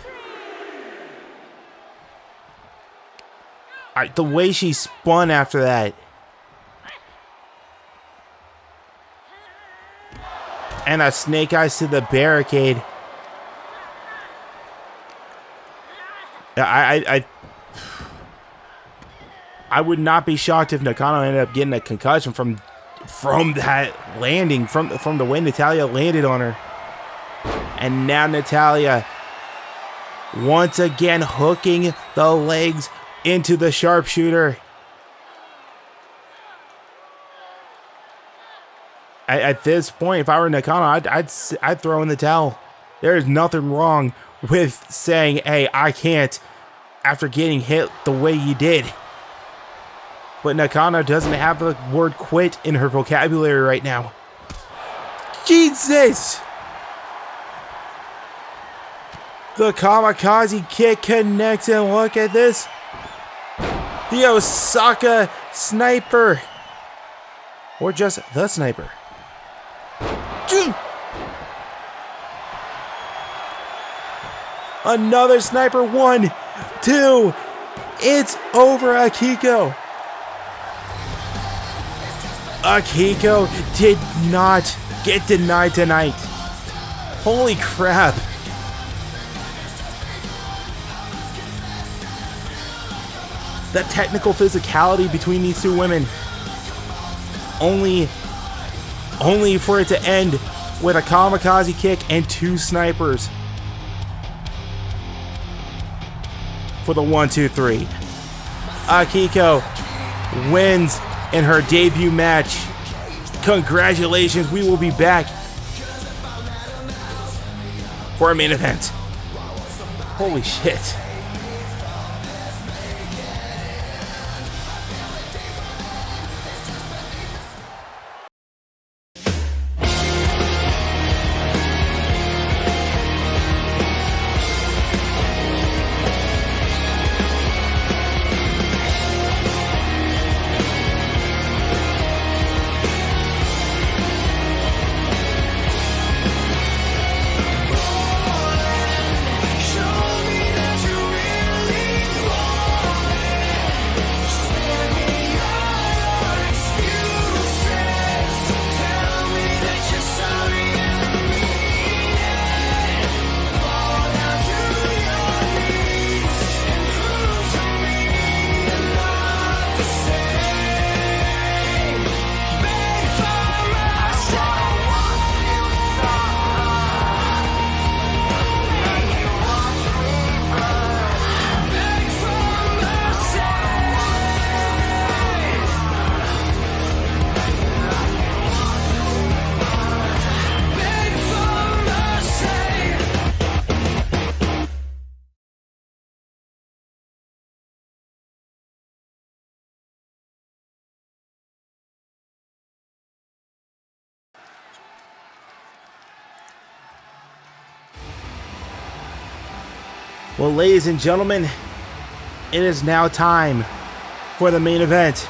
The way she spun after that. And a snake eyes to the barricade. I would not be shocked if Nakano ended up getting a concussion from that landing, from the way Natalya landed on her. And now Natalya once again hooking the legs into the sharpshooter. At this point, if I were Nakano, I'd throw in the towel. There is nothing wrong with saying, hey, I can't after getting hit the way you did. But Nakano doesn't have the word quit in her vocabulary right now. Jesus! The kamikaze kick connects, and look at this. The Osaka sniper. Or just the sniper. Another sniper. 1, 2. It's over, Akiko. Akiko did not get denied tonight. Holy crap. The technical physicality between these two women. Only for it to end with a kamikaze kick and 2 snipers. For the 1, 2, 3. Akiko wins in her debut match. Congratulations, we will be back for a main event. Holy shit. Well, ladies and gentlemen, it is now time for the main event.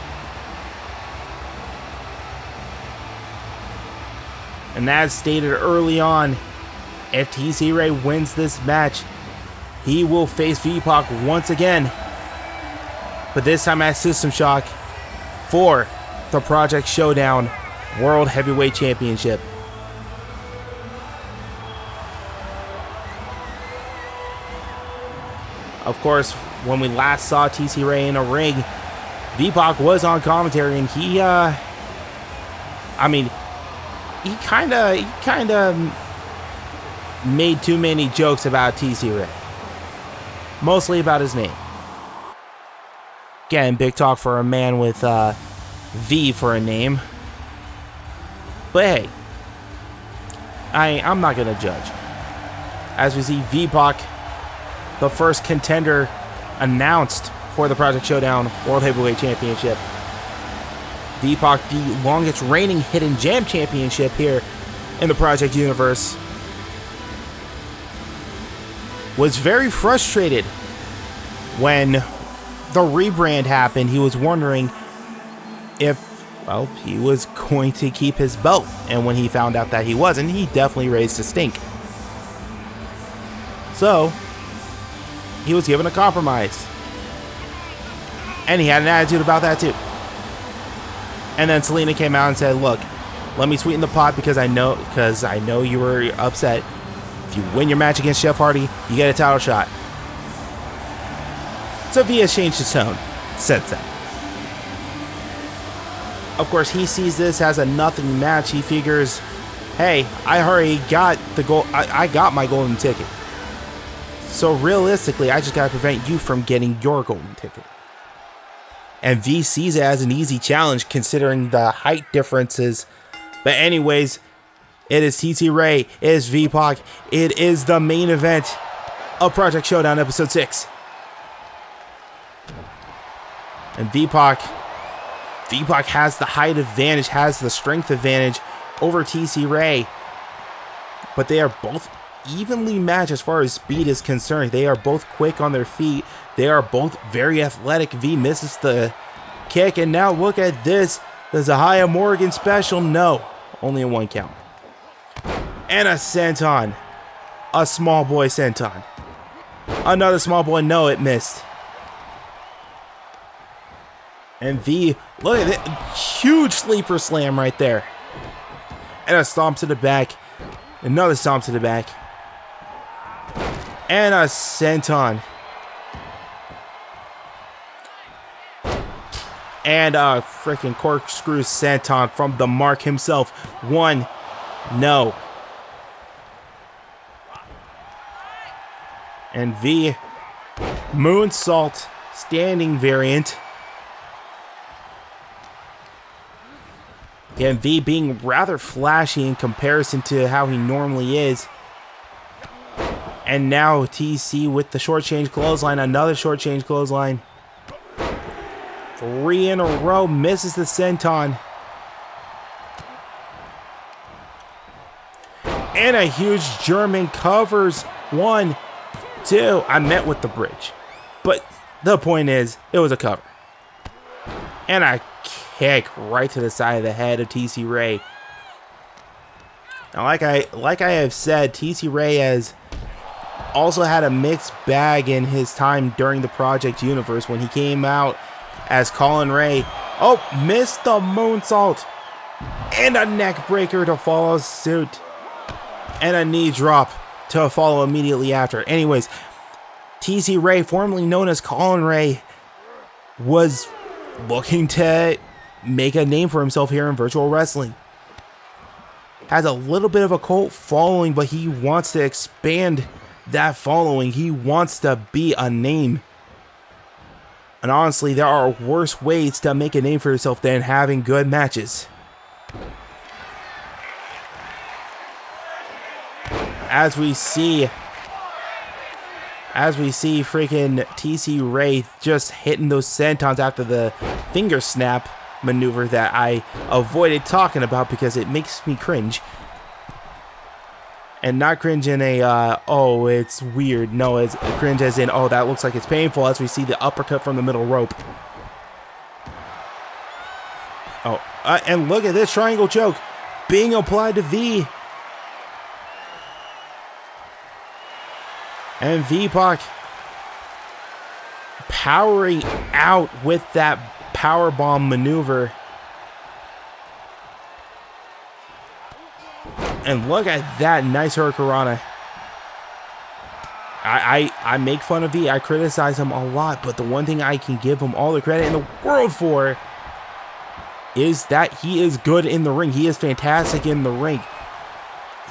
And as stated early on, if TC Ray wins this match, he will face VPOC once again. But this time at System Shock for the Project Showdown World Heavyweight Championship. Of course, when we last saw TC Ray in a ring, VPOC was on commentary, and kind of made too many jokes about TC Ray. Mostly about his name. Again, big talk for a man with V for a name. But hey, I'm not going to judge. As we see V-Pac, the first contender announced for the Project Showdown World Heavyweight Championship. V-Pac, the longest reigning Hidden Gem Championship here in the Project Universe, was very frustrated when the rebrand happened. He was wondering if, well, he was going to keep his belt. And when he found out that he wasn't, he definitely raised a stink. So, he was given a compromise. And he had an attitude about that too. And then Selena came out and said, look, let me sweeten the pot because I know you were upset. If you win your match against Jeff Hardy, you get a title shot. So V has changed his tone since then. Of course, he sees this as a nothing match. He figures, hey, I already got the goal. I got my golden ticket. So realistically, I just gotta prevent you from getting your golden ticket. And V sees it as an easy challenge considering the height differences. But anyways, it is TC Ray, it is V-Pac, it is the main event of Project Showdown Episode 6. And V-Pac has the height advantage, has the strength advantage over TC Ray. But they are both evenly matched as far as speed is concerned. They are both quick on their feet. They are both very athletic. V misses the kick, and now look at this. There's a Haya Morgan special. No, only a 1 count. And a senton. A small boy senton. Another small boy. No, it missed. And V, look at it. Huge sleeper slam right there. And a stomp to the back. Another stomp to the back. And a senton. And a freaking corkscrew senton from the Mark himself. 1. No. And V, moonsault, standing variant. Again, V being rather flashy in comparison to how he normally is. And now TC with the short change clothesline, another short change clothesline. 3 in a row, misses the senton. And a huge German covers. 1, 2. I meant with the bridge. But the point is, it was a cover. And a kick right to the side of the head of TC Ray. Now, like I have said, TC Ray has also had a mixed bag in his time during the Project Universe when he came out as Colin Ray. Oh, missed the moonsault. And a neck breaker to follow suit. And a knee drop to follow immediately after. Anyways, TC Ray, formerly known as Colin Ray, was looking to make a name for himself here in virtual wrestling. Has a little bit of a cult following, but he wants to expand that following. He wants to be a name. And honestly, there are worse ways to make a name for yourself than having good matches. As we see freaking TC Ray just hitting those sentons after the finger snap maneuver that I avoided talking about because it makes me cringe. And not cringe in a, oh, it's weird. No, it's cringe as in, oh, that looks like it's painful, as we see the uppercut from the middle rope. Oh, and look at this triangle choke being applied to V. And V-Pac powering out with that powerbomb maneuver. And look at that nice hurricanrana. I make fun of V. I criticize him a lot, but the one thing I can give him all the credit in the world for is that he is good in the ring. He is fantastic in the ring.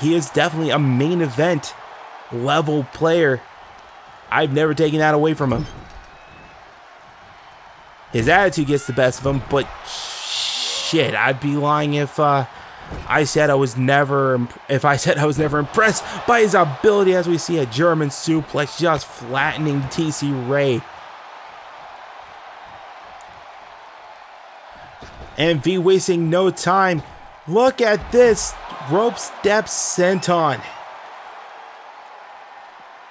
He is definitely a main event level player. I've never taken that away from him. His attitude gets the best of him, but shit, I'd be lying if I said I was never impressed by his ability, as we see a German suplex just flattening TC Ray. And V wasting no time. Look at this rope step senton.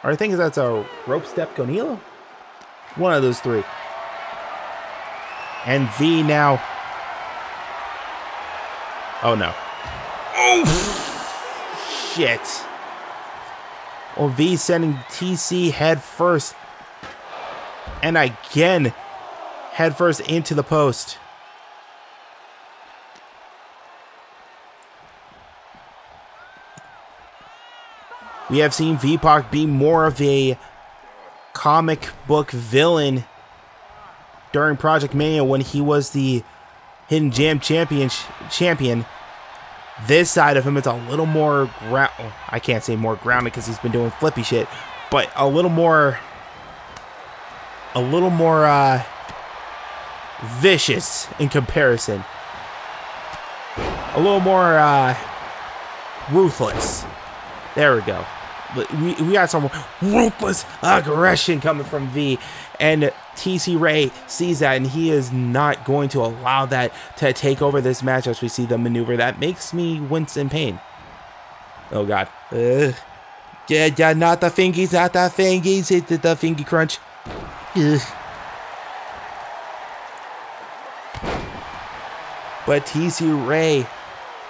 Or I think that's a rope step Gonilo? One of those three. And V now. Oh no. Oh shit. Well, V sending TC head first. And again, head first into the post. We have seen V-Pac be more of a comic book villain during Project Mania when he was the Hidden Gem champion. This side of him is a little more I can't say more grounded because he's been doing flippy shit, but a little more vicious in comparison. A little more ruthless. There we go. We got some ruthless aggression coming from V, and TC Ray sees that, and he is not going to allow that to take over this match as we see the maneuver. That makes me wince in pain. Oh god. Yeah, not the fingies, not the fingies. Hit the fingy crunch. Ugh. But TC Ray,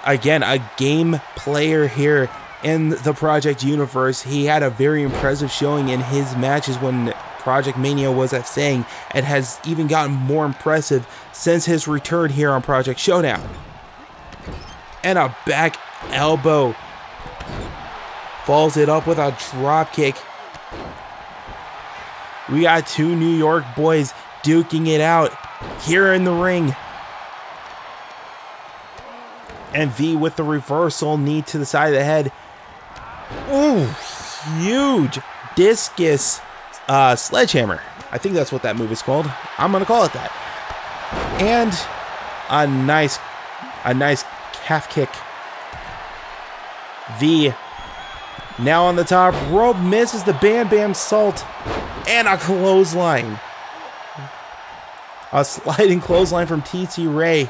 again, a game player here in the Project universe. He had a very impressive showing in his matches when Project Mania was a thing, and has even gotten more impressive since his return here on Project Showdown. And a back elbow. Follows it up with a drop kick. We got two New York boys duking it out here in the ring. And V with the reversal knee to the side of the head. Ooh, huge discus sledgehammer. I think that's what that move is called. I'm gonna call it that. And a nice calf kick. V now on the top rope, misses the Bam Bam Salt, and a clothesline. A sliding clothesline from TC Ray.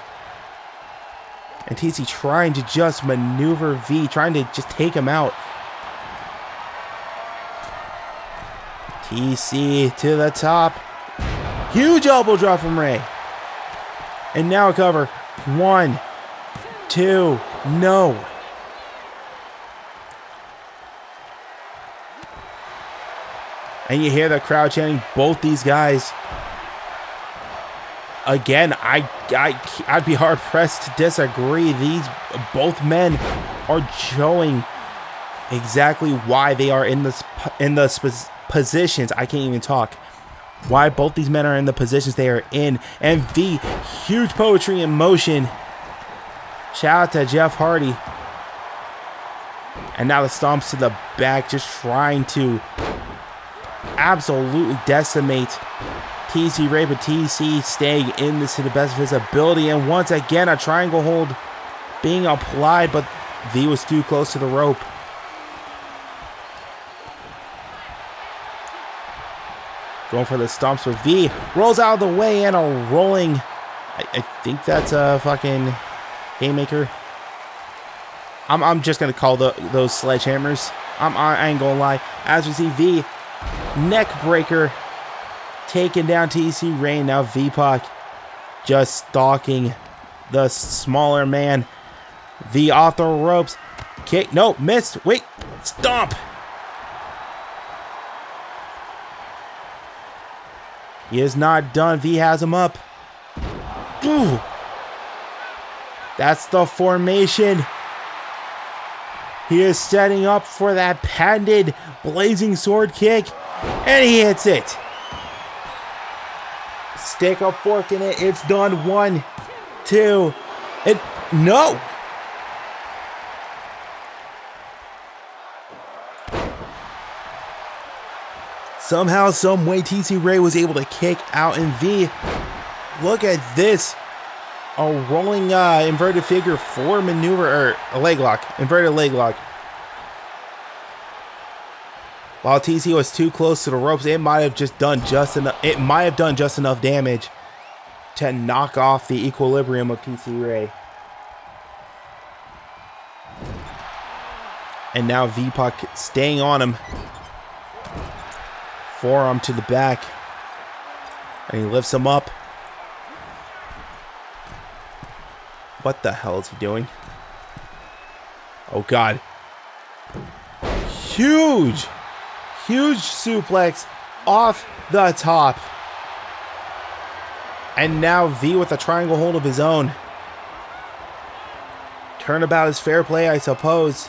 And TC trying to just maneuver V, trying to just take him out. TC to the top. Huge elbow drop from Ray. And now a cover. 1, 2, no. And you hear the crowd chanting both these guys. Again, I'd be hard pressed to disagree. Both men are showing exactly why they are in the positions. I can't even talk. Why both these men are in the positions they are in. And V, huge poetry in motion. Shout out to Jeff Hardy. And now the stomps to the back, just trying to absolutely decimate TC Ray, but TC staying in this to the best of his ability. And once again, a triangle hold being applied, but V was too close to the rope. Going for the stomps with V. Rolls out of the way and a rolling. I think that's a fucking haymaker. I'm just going to call those sledgehammers. I ain't going to lie. As we see V, neck breaker. Taking down TC Ray. Now V-Pac just stalking the smaller man. V off the ropes. Kick. No, missed. Wait. Stomp. He is not done. V has him up. Ooh. That's the formation. He is setting up for that patented blazing sword kick. And he hits it. Stick a fork in it. It's done. 1, 2, And no! Somehow, some way, TC Ray was able to kick out, and V, look at this. A rolling inverted figure 4 maneuver, or a leg lock, inverted leg lock. While TC was too close to the ropes, it might have done just enough damage to knock off the equilibrium of TC Ray. And now V-Puck staying on him. Forearm to the back. And he lifts him up. What the hell is he doing? Oh God. Huge suplex off the top. And now V with a triangle hold of his own. Turnabout is fair play, I suppose.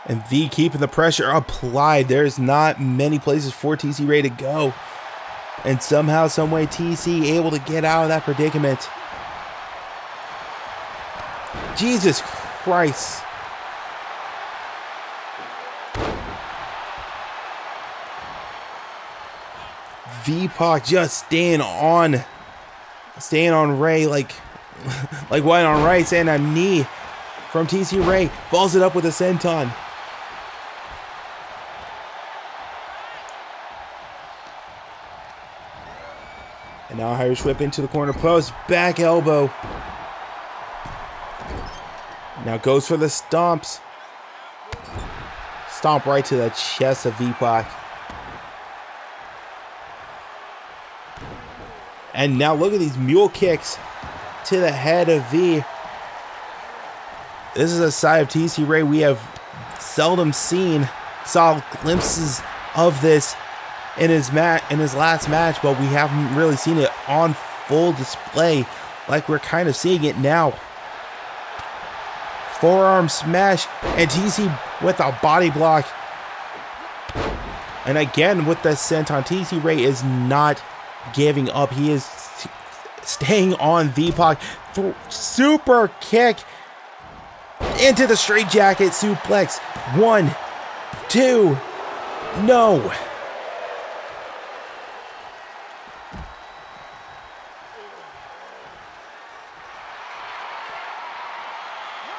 And V keeping the pressure applied. There's not many places for TC Ray to go. And somehow, someway, TC able to get out of that predicament. Jesus Christ. V-Puck just staying on Ray like white on rice, and a knee from TC Ray. Follows it up with a senton. And now Irish whip into the corner post. Back elbow. Now goes for the stomps. Stomp right to the chest of V-Puck. And now look at these mule kicks to the head of V. This is a side of TC Ray we have seldom seen. Saw glimpses of this in his last match, but we haven't really seen it on full display like we're kind of seeing it now. Forearm smash, and TC with a body block. And again with the senton, TC Ray is not giving up. He is staying on V-Puck. Super kick into the straitjacket suplex. 1, 2, no.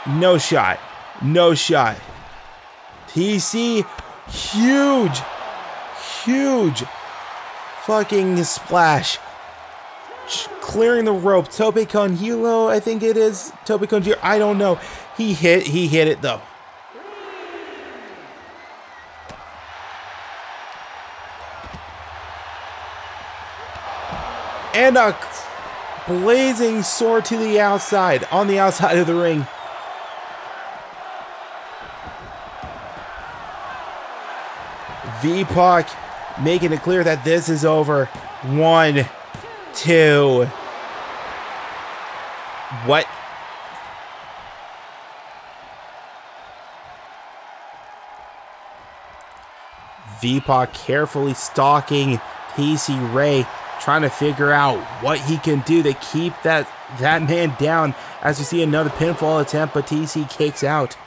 No shot. No shot. TC, huge fucking splash. Clearing the rope. Tope con hilo, I think it is. Tope con hilo, I don't know. He hit it though. And a blazing sword to the outside, on the outside of the ring. V-Puck making it clear that this is over. 1, 2. What? V-Puck carefully stalking TC Ray, trying to figure out what he can do to keep that man down, as we see another pinfall attempt, but TC kicks out.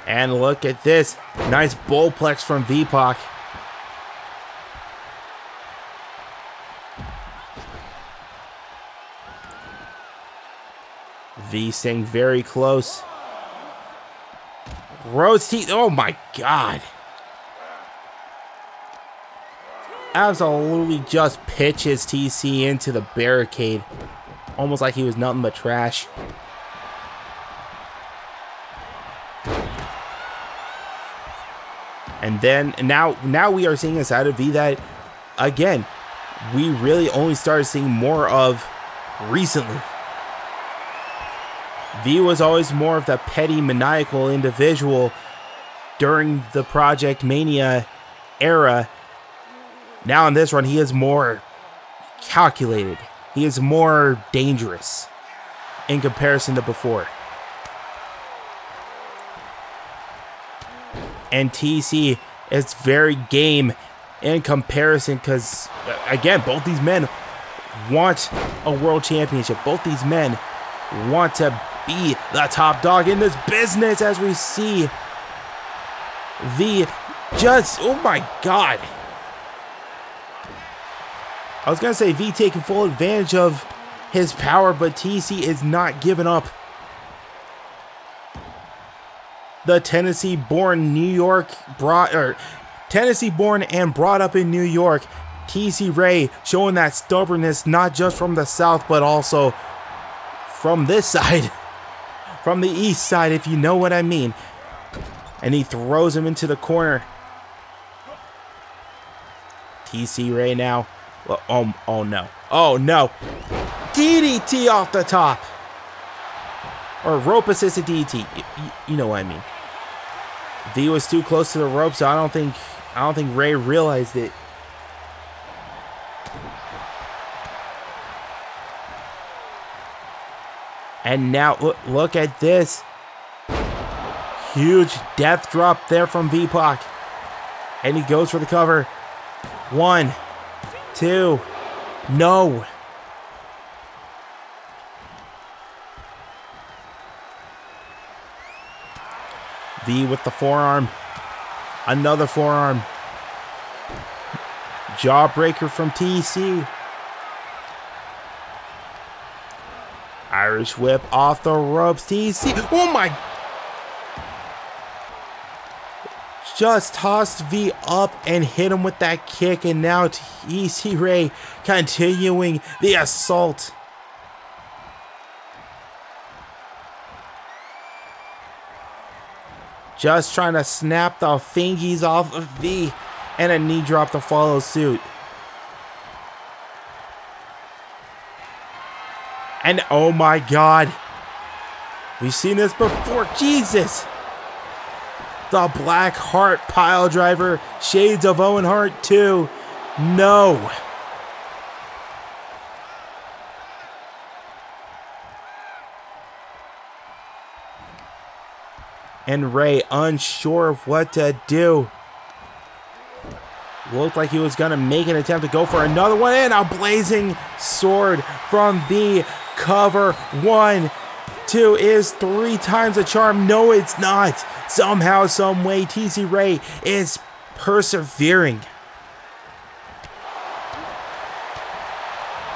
And look at this. Nice bullplex from V-Puck. V staying very close. Rhodes teeth. Oh my God. Absolutely just pitches TC into the barricade. Almost like he was nothing but trash. And then now we are seeing a side of V that, again, we really only started seeing more of recently. V was always more of the petty, maniacal individual during the Project Mania era. Now in this run, he is more calculated. He is more dangerous in comparison to before. And TC It's very game in comparison because, again, both these men want a world championship. Both these men want to be the top dog in this business, as we see oh my God. I was going to say V taking full advantage of his power, but TC is not giving up. The Tennessee-born and brought up in New York, TC Ray showing that stubbornness not just from the South, but also from this side, from the East side, if you know what I mean. And he throws him into the corner. TC Ray now. Oh no. Oh no. DDT off the top. Or rope assisted DDT. You know what I mean. V was too close to the rope, so I don't think Ray realized it. And now look at this. Huge death drop there from V-Pac. And he goes for the cover. 1, 2, no. V with the forearm. Another forearm. Jawbreaker from TC. Irish whip off the ropes. TC. Oh my. Just tossed V up and hit him with that kick. And now TC Ray continuing the assault. Just trying to snap the fingies off of V. And a knee drop to follow suit. And oh my God. We've seen this before. Jesus. The Black Heart pile driver. Shades of Owen Hart 2. No. And Ray unsure of what to do. Looked like he was going to make an attempt to go for another one. And a blazing sword from the cover. 1, 2 is 3 times a charm. No, it's not. Somehow, some way, TC Ray is persevering.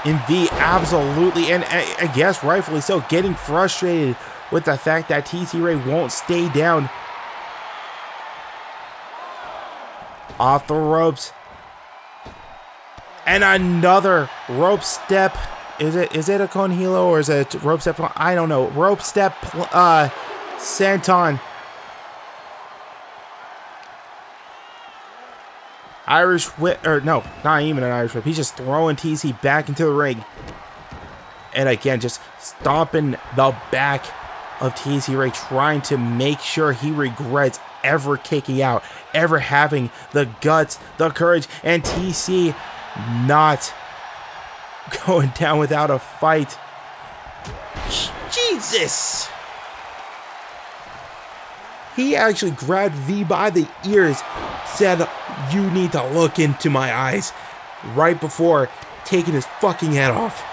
And V absolutely, and I guess rightfully so, getting frustrated with the fact that TC Ray won't stay down. Off the ropes. And another rope step. Is it a Conhilo or is it a rope step? I don't know. Rope step senton. Irish whip, or no, not even an Irish whip. He's just throwing TC back into the ring. And again, just stomping the back of TC Ray, trying to make sure he regrets ever kicking out, ever having the guts, the courage, and TC not going down without a fight. Jesus! He actually grabbed V by the ears, said, "You need to look into my eyes," right before taking his fucking head off.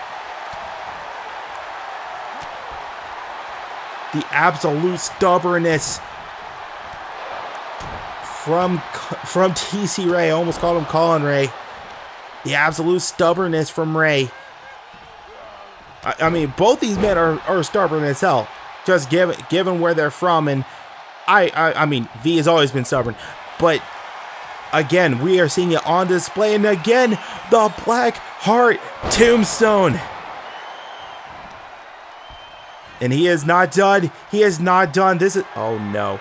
The absolute stubbornness from TC Ray. I almost called him Colin Ray. The absolute stubbornness from Ray. I mean, both these men are stubborn as hell, just given where they're from. And I mean, V has always been stubborn, but again, we are seeing it on display. And again, the Black Heart Tombstone. And he is not done. He is not done. This is, oh no.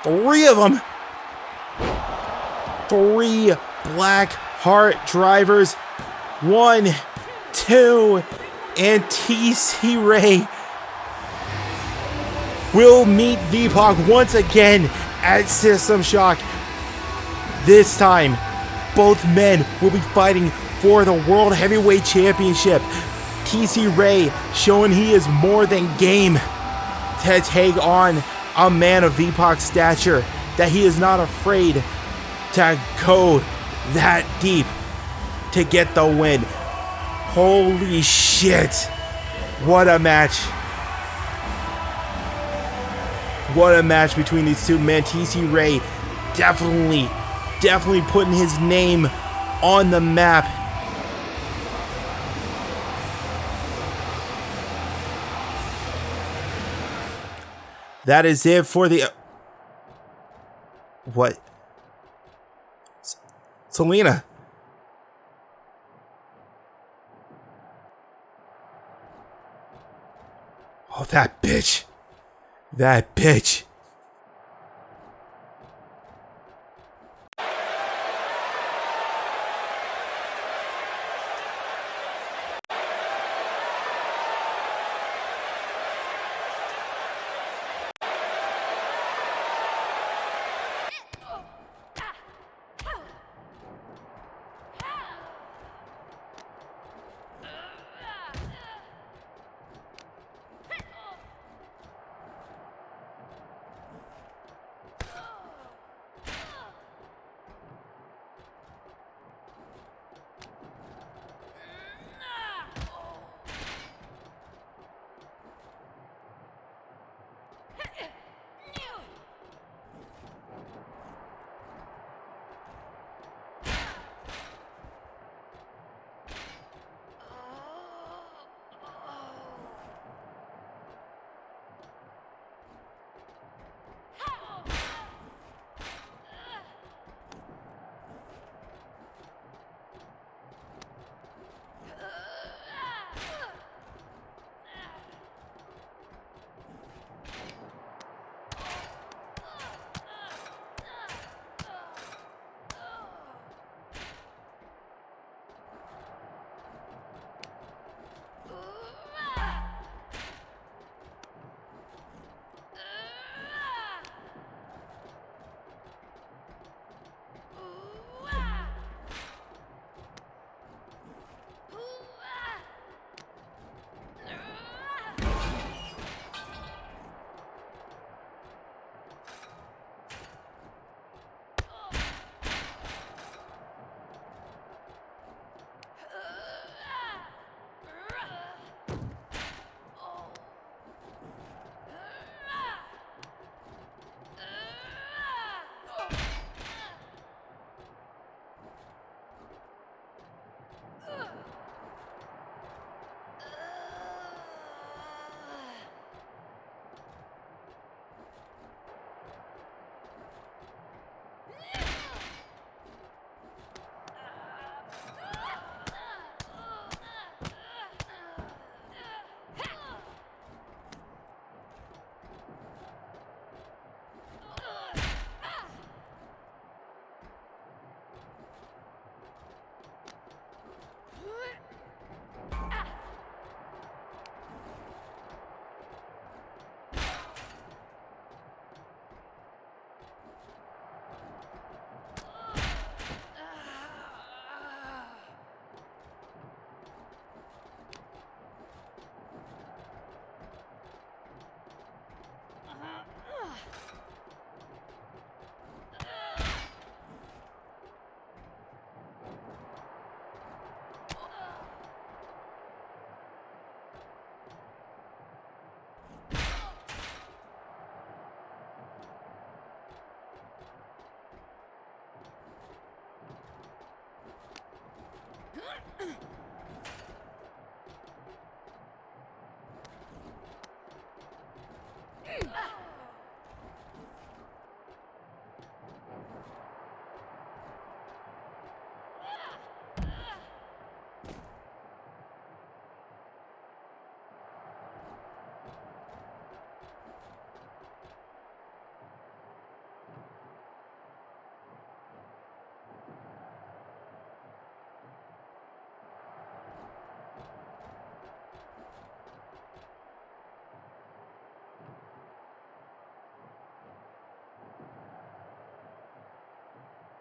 3 of them. 3 Black Heart drivers. 1, 2, and TC Ray will meet V-Pac once again at System Shock. This time, both men will be fighting for the World Heavyweight Championship. TC Ray showing he is more than game to take on a man of V-Pac's stature, that he is not afraid to go that deep to get the win. Holy shit. What a match. What a match between these two. Mantice Ray definitely putting his name on the map. That is it for the... What? Selena. Oh, that bitch. That bitch.